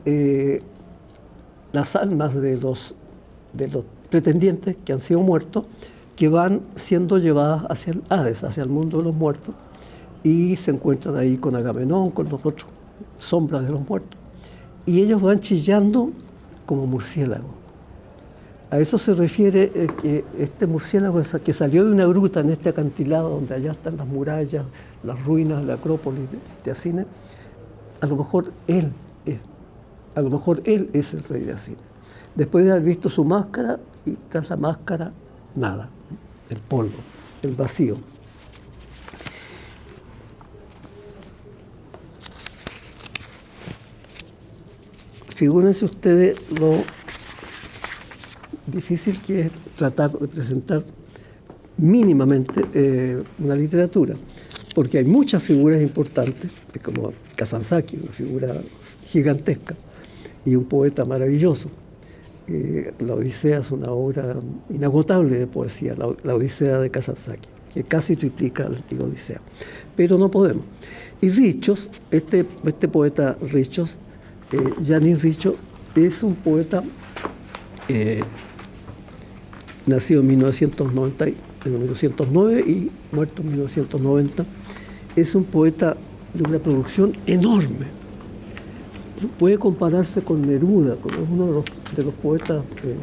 las almas de los pretendientes que han sido muertos, que van siendo llevadas hacia el Hades, hacia el mundo de los muertos, y se encuentran ahí con Agamenón, con los otros sombras de los muertos. Y ellos van chillando como murciélagos. A eso se refiere que este murciélago que salió de una gruta en este acantilado donde allá están las murallas, las ruinas de la Acrópolis de Acine, a lo mejor él es el rey de Acine. Después de haber visto su máscara, y tras la máscara, nada, el polvo, el vacío. Figúrense ustedes lo difícil que es tratar de presentar mínimamente una literatura. porque hay muchas figuras importantes, como Kazantzakis, una figura gigantesca y un poeta maravilloso. La Odisea es una obra inagotable de poesía, la Odisea de Kazantzakis, que casi triplica la antigua Odisea. Pero no podemos. Y Ríchos, este poeta Ríchos, Yanis Ríchos, es un poeta nacido en 1909 y muerto en 1990. Es un poeta de una producción enorme. Puede compararse con Neruda, como uno de los poetas que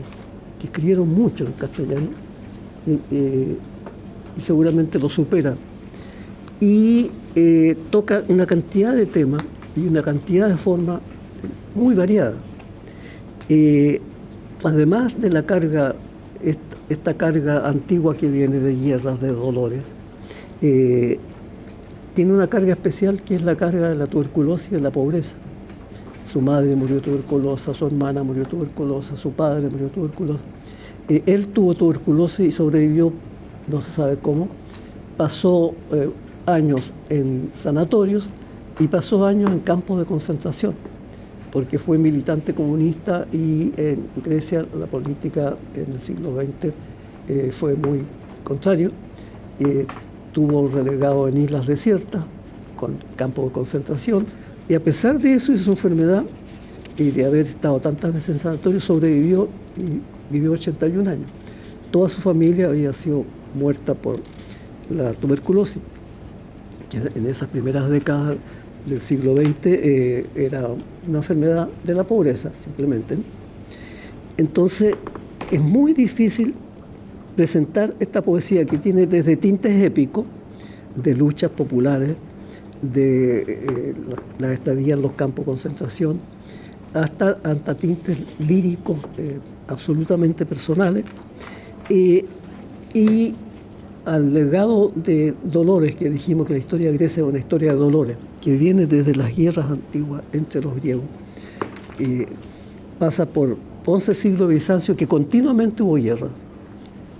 escribieron mucho en castellano y seguramente lo supera. Y toca una cantidad de temas y una cantidad de formas muy variadas. Además de la carga, esta carga antigua que viene de guerras, de dolores, tiene una carga especial que es la carga de la tuberculosis y de la pobreza. Su madre murió tuberculosa, su hermana murió tuberculosa, su padre murió tuberculosa. Él tuvo tuberculosis y sobrevivió, no se sabe cómo. Pasó años en sanatorios y pasó años en campos de concentración, porque fue militante comunista y en Grecia la política en el siglo XX fue muy contrario. Estuvo relegado en islas desiertas, con campos de concentración, y a pesar de eso y de su enfermedad y de haber estado tantas veces en sanatorio, sobrevivió y vivió 81 años. Toda su familia había sido muerta por la tuberculosis, que en esas primeras décadas del siglo XX era una enfermedad de la pobreza, simplemente. Entonces, es muy difícil presentar esta poesía que tiene desde tintes épicos, de luchas populares, de la estadía en los campos de concentración, hasta tintes líricos absolutamente personales, y al legado de dolores, que dijimos que la historia de Grecia es una historia de dolores, que viene desde las guerras antiguas entre los griegos. Pasa por 11 siglos de Bizancio, que continuamente hubo guerras,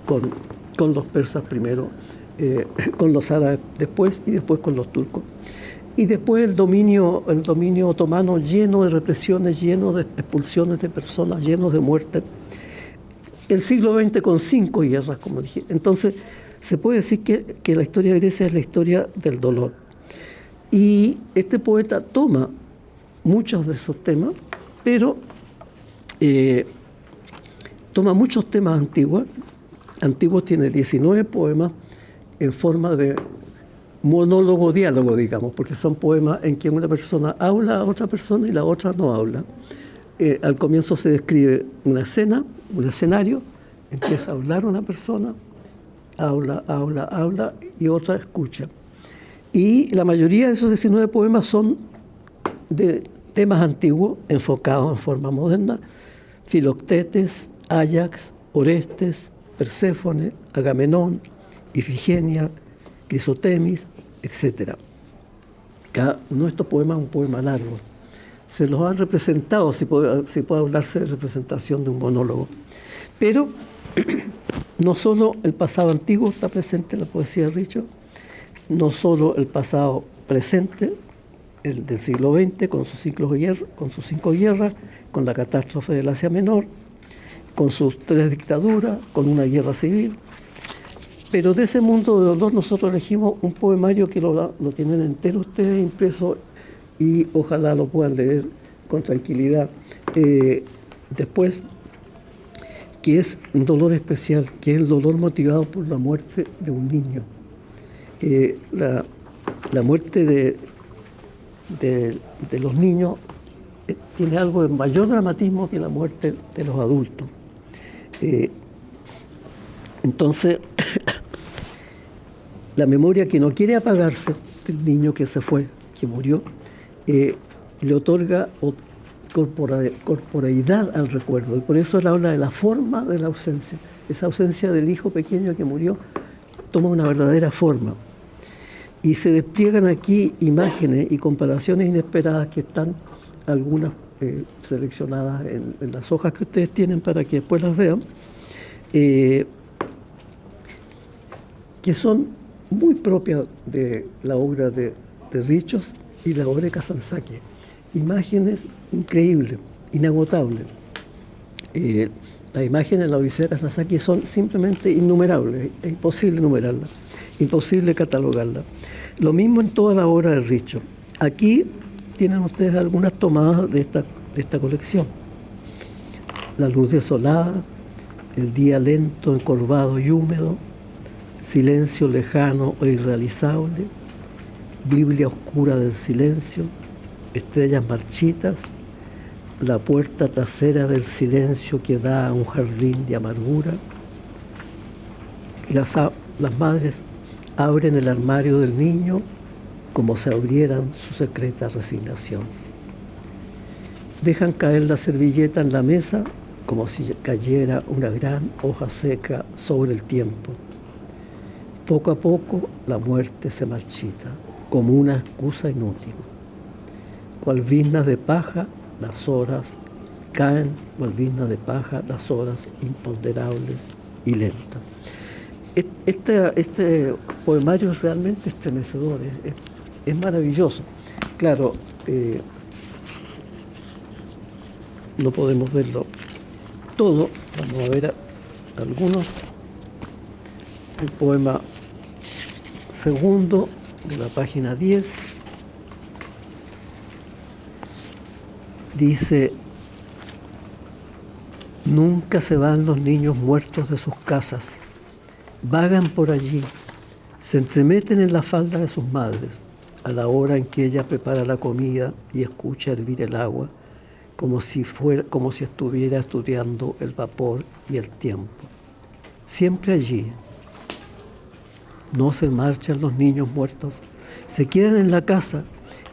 con los persas primero, con los árabes después y después con los turcos. Y después el dominio otomano lleno de represiones, lleno de expulsiones de personas, lleno de muerte. El siglo XX con 5 guerras, como dije. Entonces, se puede decir que la historia de Grecia es la historia del dolor. Y este poeta toma muchos de esos temas, pero toma muchos temas antiguos. Antiguos tiene 19 poemas en forma de monólogo-diálogo, digamos, porque son poemas en que una persona habla a otra persona y la otra no habla. Al comienzo se describe una escena, un escenario, empieza a hablar una persona, habla y otra escucha. Y la mayoría de esos 19 poemas son de temas antiguos enfocados en forma moderna: Filoctetes, Áyax, Orestes, Perséfone, Agamenón, Ifigenia, Crisotemis, etc. Cada uno de estos poemas es un poema largo. Se los han representado, si puede hablarse de representación de un monólogo. Pero no solo el pasado antiguo está presente en la poesía de Ríchos, no solo el pasado presente, el del siglo XX, con sus 5 guerras, con la catástrofe del Asia Menor, con sus 3 dictaduras, con una guerra civil. Pero de ese mundo de dolor nosotros elegimos un poemario que lo tienen entero ustedes impreso y ojalá lo puedan leer con tranquilidad después, que es un dolor especial, que es el dolor motivado por la muerte de un niño. La muerte de los niños tiene algo de mayor dramatismo que la muerte de los adultos. Entonces, la memoria que no quiere apagarse del niño que se fue, que murió, le otorga corporeidad al recuerdo. Y por eso él habla de la forma de la ausencia. Esa ausencia del hijo pequeño que murió toma una verdadera forma. Y se despliegan aquí imágenes y comparaciones inesperadas que están algunas seleccionadas en las hojas que ustedes tienen para que después las vean, que son muy propia de la obra de Richos y la obra de Kazantzakis. Imágenes increíbles, inagotables. Las imágenes de la Odisea de Kazantzakis son simplemente innumerables, es imposible enumerarlas, imposible catalogarlas. Lo mismo en toda la obra de Richos. Aquí tienen ustedes algunas tomadas de esta colección. La luz desolada, el día lento, encorvado y húmedo, silencio lejano o irrealizable, Biblia oscura del silencio, estrellas marchitas, la puerta trasera del silencio que da a un jardín de amargura. Y las madres abren el armario del niño como si abrieran su secreta resignación. Dejan caer la servilleta en la mesa como si cayera una gran hoja seca sobre el tiempo. Poco a poco la muerte se marchita como una excusa inútil. Cual briznas de paja, las horas caen, cual briznas de paja, las horas imponderables y lentas. Este poemario es realmente estremecedor, es maravilloso. Claro, no podemos verlo todo, vamos a ver algunos. El poema segundo de la página 10 dice: nunca se van los niños muertos de sus casas, vagan por allí, se entremeten en la falda de sus madres a la hora en que ella prepara la comida y escucha hervir el agua, como si estuviera estudiando el vapor y el tiempo. Siempre allí. No se marchan los niños muertos, se quedan en la casa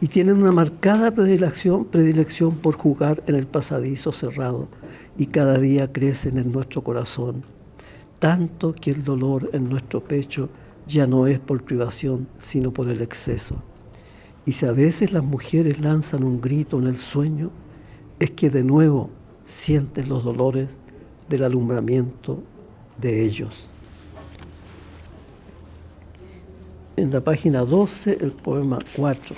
y tienen una marcada predilección por jugar en el pasadizo cerrado, y cada día crecen en nuestro corazón, tanto que el dolor en nuestro pecho ya no es por privación, sino por el exceso. Y si a veces las mujeres lanzan un grito en el sueño, es que de nuevo sienten los dolores del alumbramiento de ellos. En la página 12, el poema 4.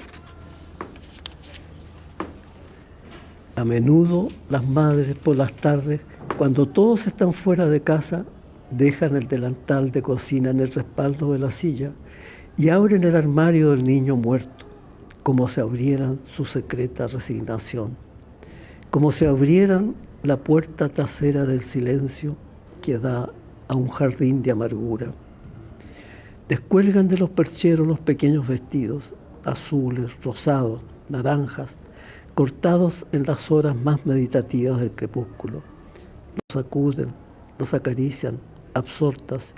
A menudo las madres por las tardes, cuando todos están fuera de casa, dejan el delantal de cocina en el respaldo de la silla y abren el armario del niño muerto, como si abrieran su secreta resignación, como si abrieran la puerta trasera del silencio que da a un jardín de amargura. Descuelgan de los percheros los pequeños vestidos, azules, rosados, naranjas, cortados en las horas más meditativas del crepúsculo. Los sacuden, los acarician, absortas,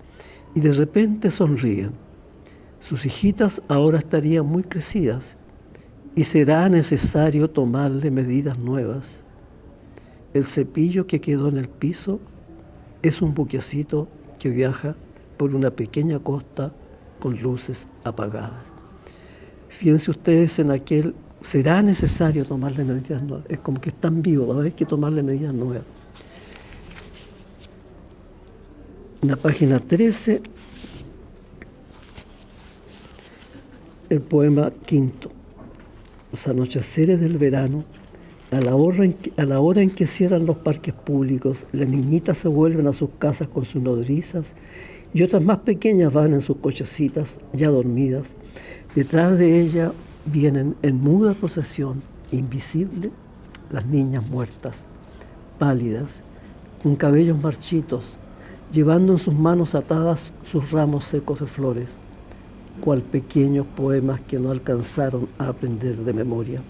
y de repente sonríen. Sus hijitas ahora estarían muy crecidas y será necesario tomarle medidas nuevas. El cepillo que quedó en el piso es un buquecito que viaja por una pequeña costa con luces apagadas. Fíjense ustedes en aquel, será necesario tomarle medidas nuevas. Es como que están vivos, va a haber que tomarle medidas nuevas. En la página 13, el poema quinto. Los anocheceres del verano, a la hora en que cierran los parques públicos, las niñitas se vuelven a sus casas con sus nodrizas y otras más pequeñas van en sus cochecitas ya dormidas. Detrás de ella vienen en muda procesión, invisible, las niñas muertas, pálidas, con cabellos marchitos, llevando en sus manos atadas sus ramos secos de flores, cual pequeños poemas que no alcanzaron a aprender de memoria.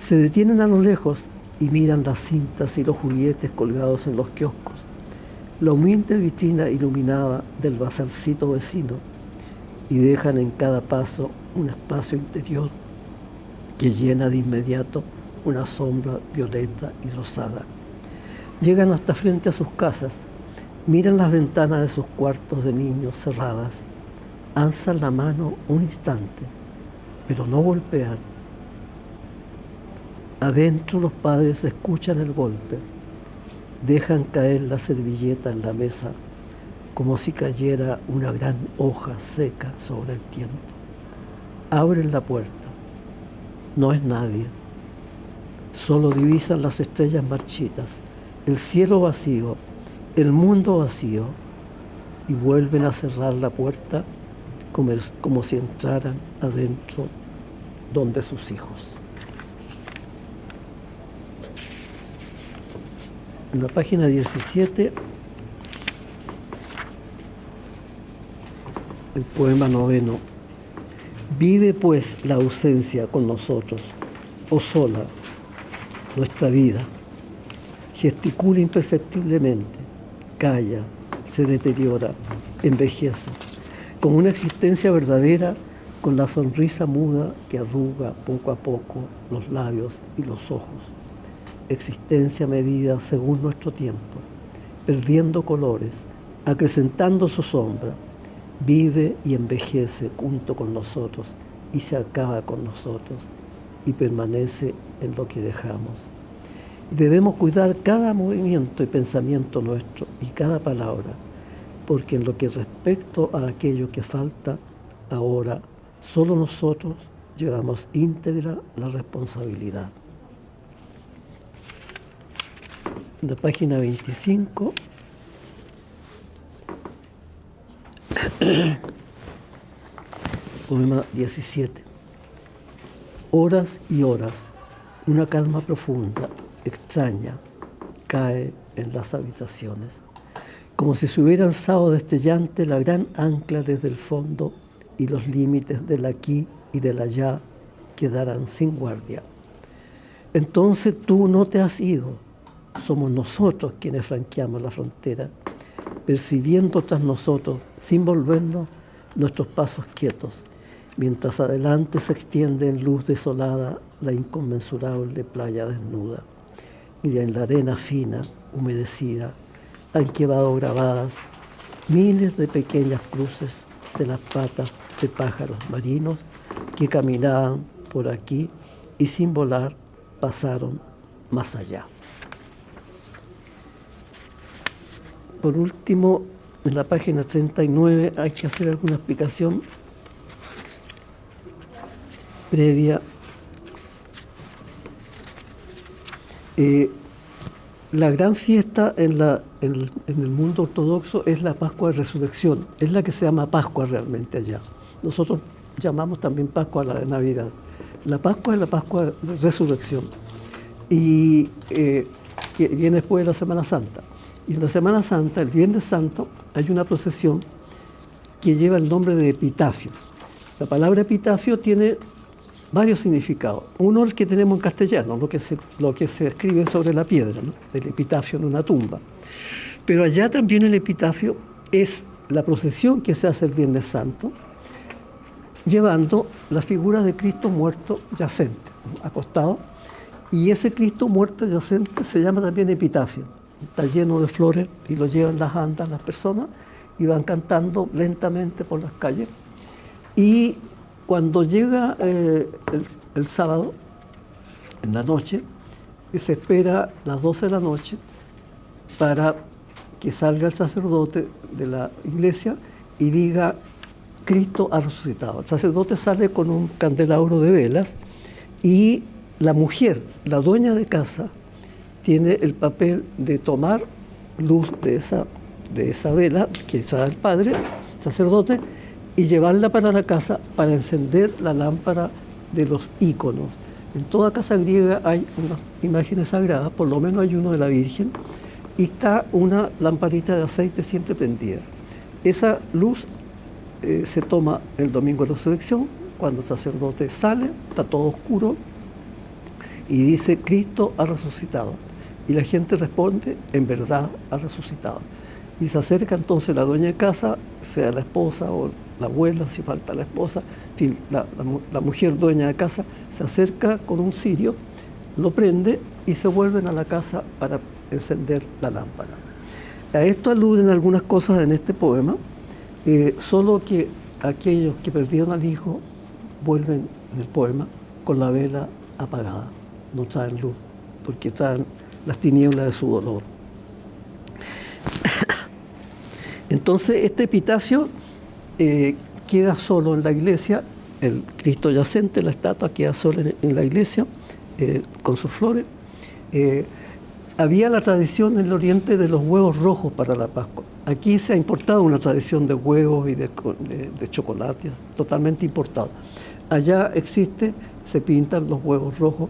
Se detienen a lo lejos y miran las cintas y los juguetes colgados en los kioscos, la humilde vitrina iluminada del bazarcito vecino, y dejan en cada paso un espacio interior que llena de inmediato una sombra violeta y rosada. Llegan hasta frente a sus casas, miran las ventanas de sus cuartos de niños cerradas, alzan la mano un instante, pero no golpean. Adentro los padres escuchan el golpe, dejan caer la servilleta en la mesa, como si cayera una gran hoja seca sobre el tiempo. Abren la puerta. No es nadie. Solo divisan las estrellas marchitas, el cielo vacío, el mundo vacío, y vuelven a cerrar la puerta como si entraran adentro donde sus hijos. En la página 17, el poema 9. Vive pues la ausencia con nosotros, o sola, nuestra vida. Gesticula imperceptiblemente, calla, se deteriora, envejece, con una existencia verdadera, con la sonrisa muda que arruga poco a poco los labios y los ojos. Existencia medida según nuestro tiempo, perdiendo colores, acrecentando su sombra, vive y envejece junto con nosotros y se acaba con nosotros y permanece en lo que dejamos. Debemos cuidar cada movimiento y pensamiento nuestro y cada palabra, porque en lo que respecta a aquello que falta, ahora solo nosotros llevamos íntegra la responsabilidad. En la página 25, poema 17. Horas y horas, una calma profunda, extraña, cae en las habitaciones, como si se hubiera alzado destellante la gran ancla desde el fondo y los límites del aquí y del allá quedaran sin guardia. Entonces tú no te has ido, somos nosotros quienes franqueamos la frontera, percibiendo tras nosotros, sin volvernos, nuestros pasos quietos, mientras adelante se extiende en luz desolada la inconmensurable playa desnuda. Y en la arena fina, humedecida, han quedado grabadas miles de pequeñas cruces de las patas de pájaros marinos que caminaban por aquí y sin volar pasaron más allá. Por último, en la página 39 hay que hacer alguna explicación previa. La gran fiesta en el mundo ortodoxo es la Pascua de Resurrección, es la que se llama Pascua realmente allá. Nosotros llamamos también Pascua a la de Navidad. La Pascua es la Pascua de Resurrección y que viene después de la Semana Santa. Y en la Semana Santa, el Viernes Santo, hay una procesión que lleva el nombre de epitafio. La palabra epitafio tiene varios significados. Uno, el que tenemos en castellano, lo que se escribe sobre la piedra, ¿no? El epitafio en una tumba. Pero allá también el epitafio es la procesión que se hace el Viernes Santo, llevando la figura de Cristo muerto yacente, ¿no? Acostado. Y ese Cristo muerto yacente se llama también epitafio. Está lleno de flores y lo llevan las andas las personas y van cantando lentamente por las calles. Y cuando llega el sábado, en la noche, se espera las 12 de la noche para que salga el sacerdote de la iglesia y diga: Cristo ha resucitado. El sacerdote sale con un candelabro de velas y la mujer, la dueña de casa, tiene el papel de tomar luz de esa vela que está el padre, el sacerdote, y llevarla para la casa para encender la lámpara de los íconos. En toda casa griega hay unas imágenes sagradas, por lo menos hay uno de la Virgen, y está una lamparita de aceite siempre prendida. Esa luz se toma el domingo de resurrección, cuando el sacerdote sale, está todo oscuro, y dice: Cristo ha resucitado. Y la gente responde: en verdad ha resucitado. Y se acerca entonces la dueña de casa, sea la esposa o la abuela, si falta la esposa, en fin, la mujer dueña de casa, se acerca con un cirio, lo prende y se vuelven a la casa para encender la lámpara. A esto aluden algunas cosas en este poema, solo que aquellos que perdieron al hijo vuelven en el poema con la vela apagada, no traen luz, porque traen las tinieblas de su dolor. Entonces este epitafio queda solo en la iglesia, el Cristo yacente, la estatua queda solo en la iglesia, con sus flores. Había la tradición en el Oriente de los huevos rojos para la Pascua. Aquí se ha importado una tradición de huevos y de chocolates, totalmente importado. Allá existe, se pintan los huevos rojos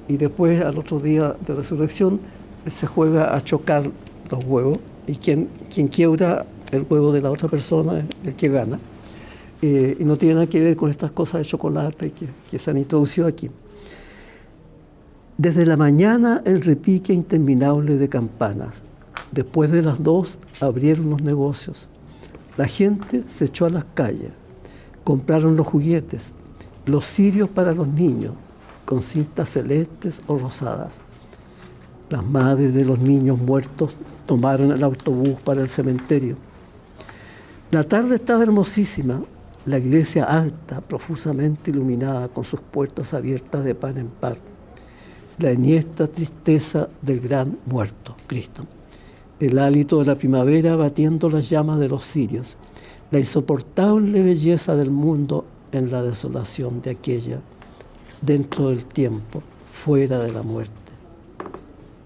y después al otro día de resurrección se juega a chocar los huevos y quien quiebra el huevo de la otra persona es el que gana. Y no tiene nada que ver con estas cosas de chocolate que se han introducido aquí. Desde la mañana el repique interminable de campanas. Después de las 2 abrieron los negocios. La gente se echó a las calles. Compraron los juguetes, los cirios para los niños, con cintas celestes o rosadas. Las madres de los niños muertos tomaron el autobús para el cementerio. La tarde estaba hermosísima, la iglesia alta, profusamente iluminada, con sus puertas abiertas de par en par. La enhiesta tristeza del gran muerto, Cristo. El hálito de la primavera batiendo las llamas de los cirios. La insoportable belleza del mundo en la desolación de aquella, dentro del tiempo, fuera de la muerte.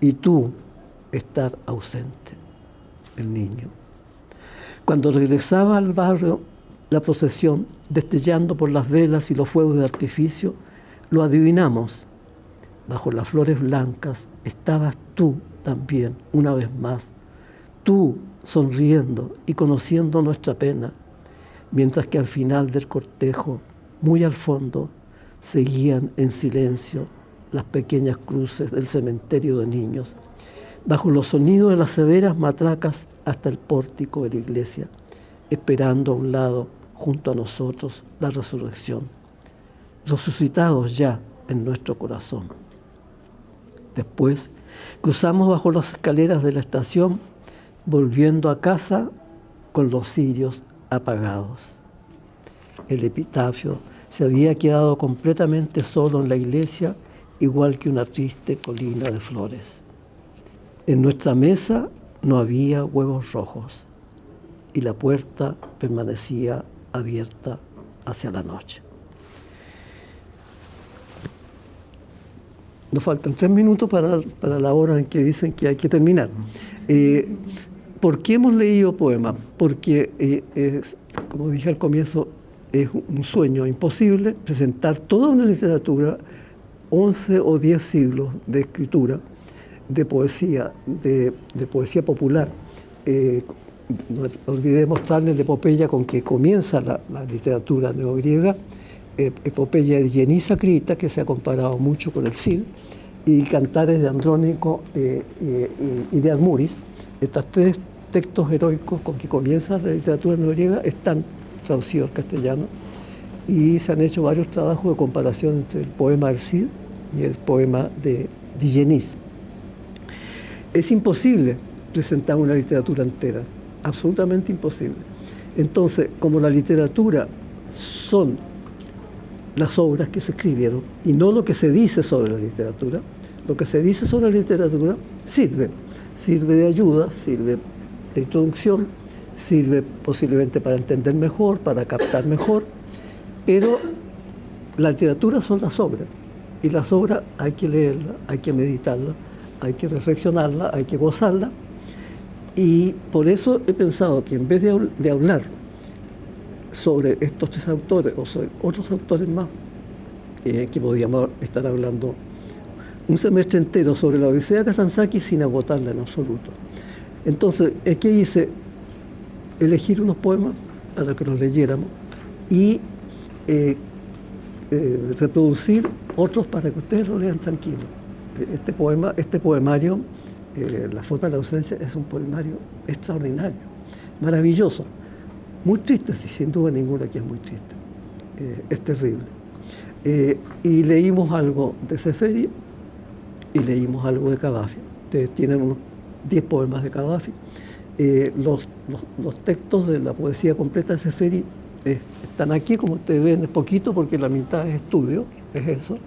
Y tú estar ausente, el niño. Cuando regresaba al barrio, la procesión, destellando por las velas y los fuegos de artificio, lo adivinamos. Bajo las flores blancas estabas tú también, una vez más. Tú sonriendo y conociendo nuestra pena, mientras que al final del cortejo, muy al fondo, seguían en silencio las pequeñas cruces del cementerio de niños, bajo los sonidos de las severas matracas hasta el pórtico de la iglesia, esperando a un lado, junto a nosotros, la resurrección, resucitados ya en nuestro corazón. Después cruzamos bajo las escaleras de la estación, volviendo a casa con los cirios apagados. El epitafio se había quedado completamente solo en la iglesia, igual que una triste colina de flores. En nuestra mesa no había huevos rojos y la puerta permanecía abierta hacia la noche. Nos faltan 3 minutos para la hora en que dicen que hay que terminar. ¿Por qué hemos leído poemas? Porque, como dije al comienzo, es un sueño imposible presentar toda una literatura, 11 o 10 siglos de escritura, de poesía popular. No olvidé mostrarles la epopeya con que comienza la literatura neogriega, epopeya de Dieniza Crita, que se ha comparado mucho con el Cid, y Cantares de Andrónico y de Armuris. Estos 3 textos heroicos con que comienza la literatura neogriega están traducidos al castellano y se han hecho varios trabajos de comparación entre el poema del Cid y el poema de Dionís. Es imposible presentar una literatura entera, absolutamente imposible. Entonces, como la literatura son las obras que se escribieron y no lo que se dice sobre la literatura, lo que se dice sobre la literatura sirve de ayuda, sirve de introducción, sirve posiblemente para entender mejor, para captar mejor, pero la literatura son las obras, y las obras hay que leerlas, hay que meditarlas, hay que reflexionarlas, hay que gozarlas, y por eso he pensado que en vez de hablar sobre estos 3 autores o sobre otros autores más, que podríamos estar hablando un semestre entero sobre la Odisea de Kazantzakis sin agotarla en absoluto. Entonces, ¿qué hice? Elegir unos poemas para que los leyéramos y reproducir otros para que ustedes lo lean tranquilos. Este poemario, La forma de la ausencia, es un poemario extraordinario, maravilloso, muy triste, sin duda ninguna que es muy triste, es terrible. Y leímos algo de Seferi y leímos algo de Cadafi. Ustedes tienen unos 10 poemas de Cadafi. Los textos de la poesía completa de Seferi están aquí, como ustedes ven, es poquito porque la mitad es estudio, es eso.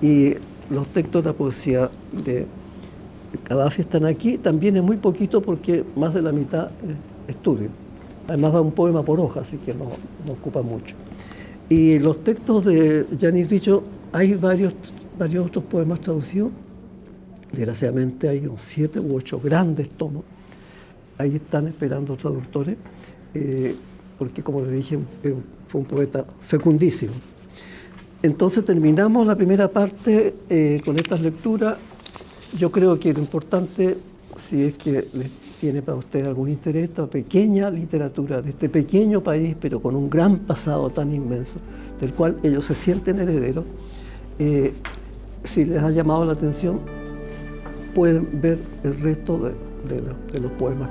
Y los textos de la poesía de Cadafi están aquí, también es muy poquito porque más de la mitad es estudio. Además va un poema por hoja, así que no ocupa mucho. Y los textos de Gianni Riccio, hay varios otros poemas traducidos. Desgraciadamente hay 7 u 8 grandes tomos. Ahí están esperando traductores, porque como les dije, fue un poeta fecundísimo. Entonces terminamos la primera parte con estas lecturas. Yo creo que lo importante, si es que les tiene para usted algún interés, esta pequeña literatura de este pequeño país, pero con un gran pasado tan inmenso, del cual ellos se sienten herederos, si les ha llamado la atención, pueden ver el resto de los poemas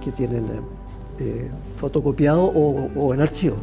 que tienen fotocopiados o en archivo.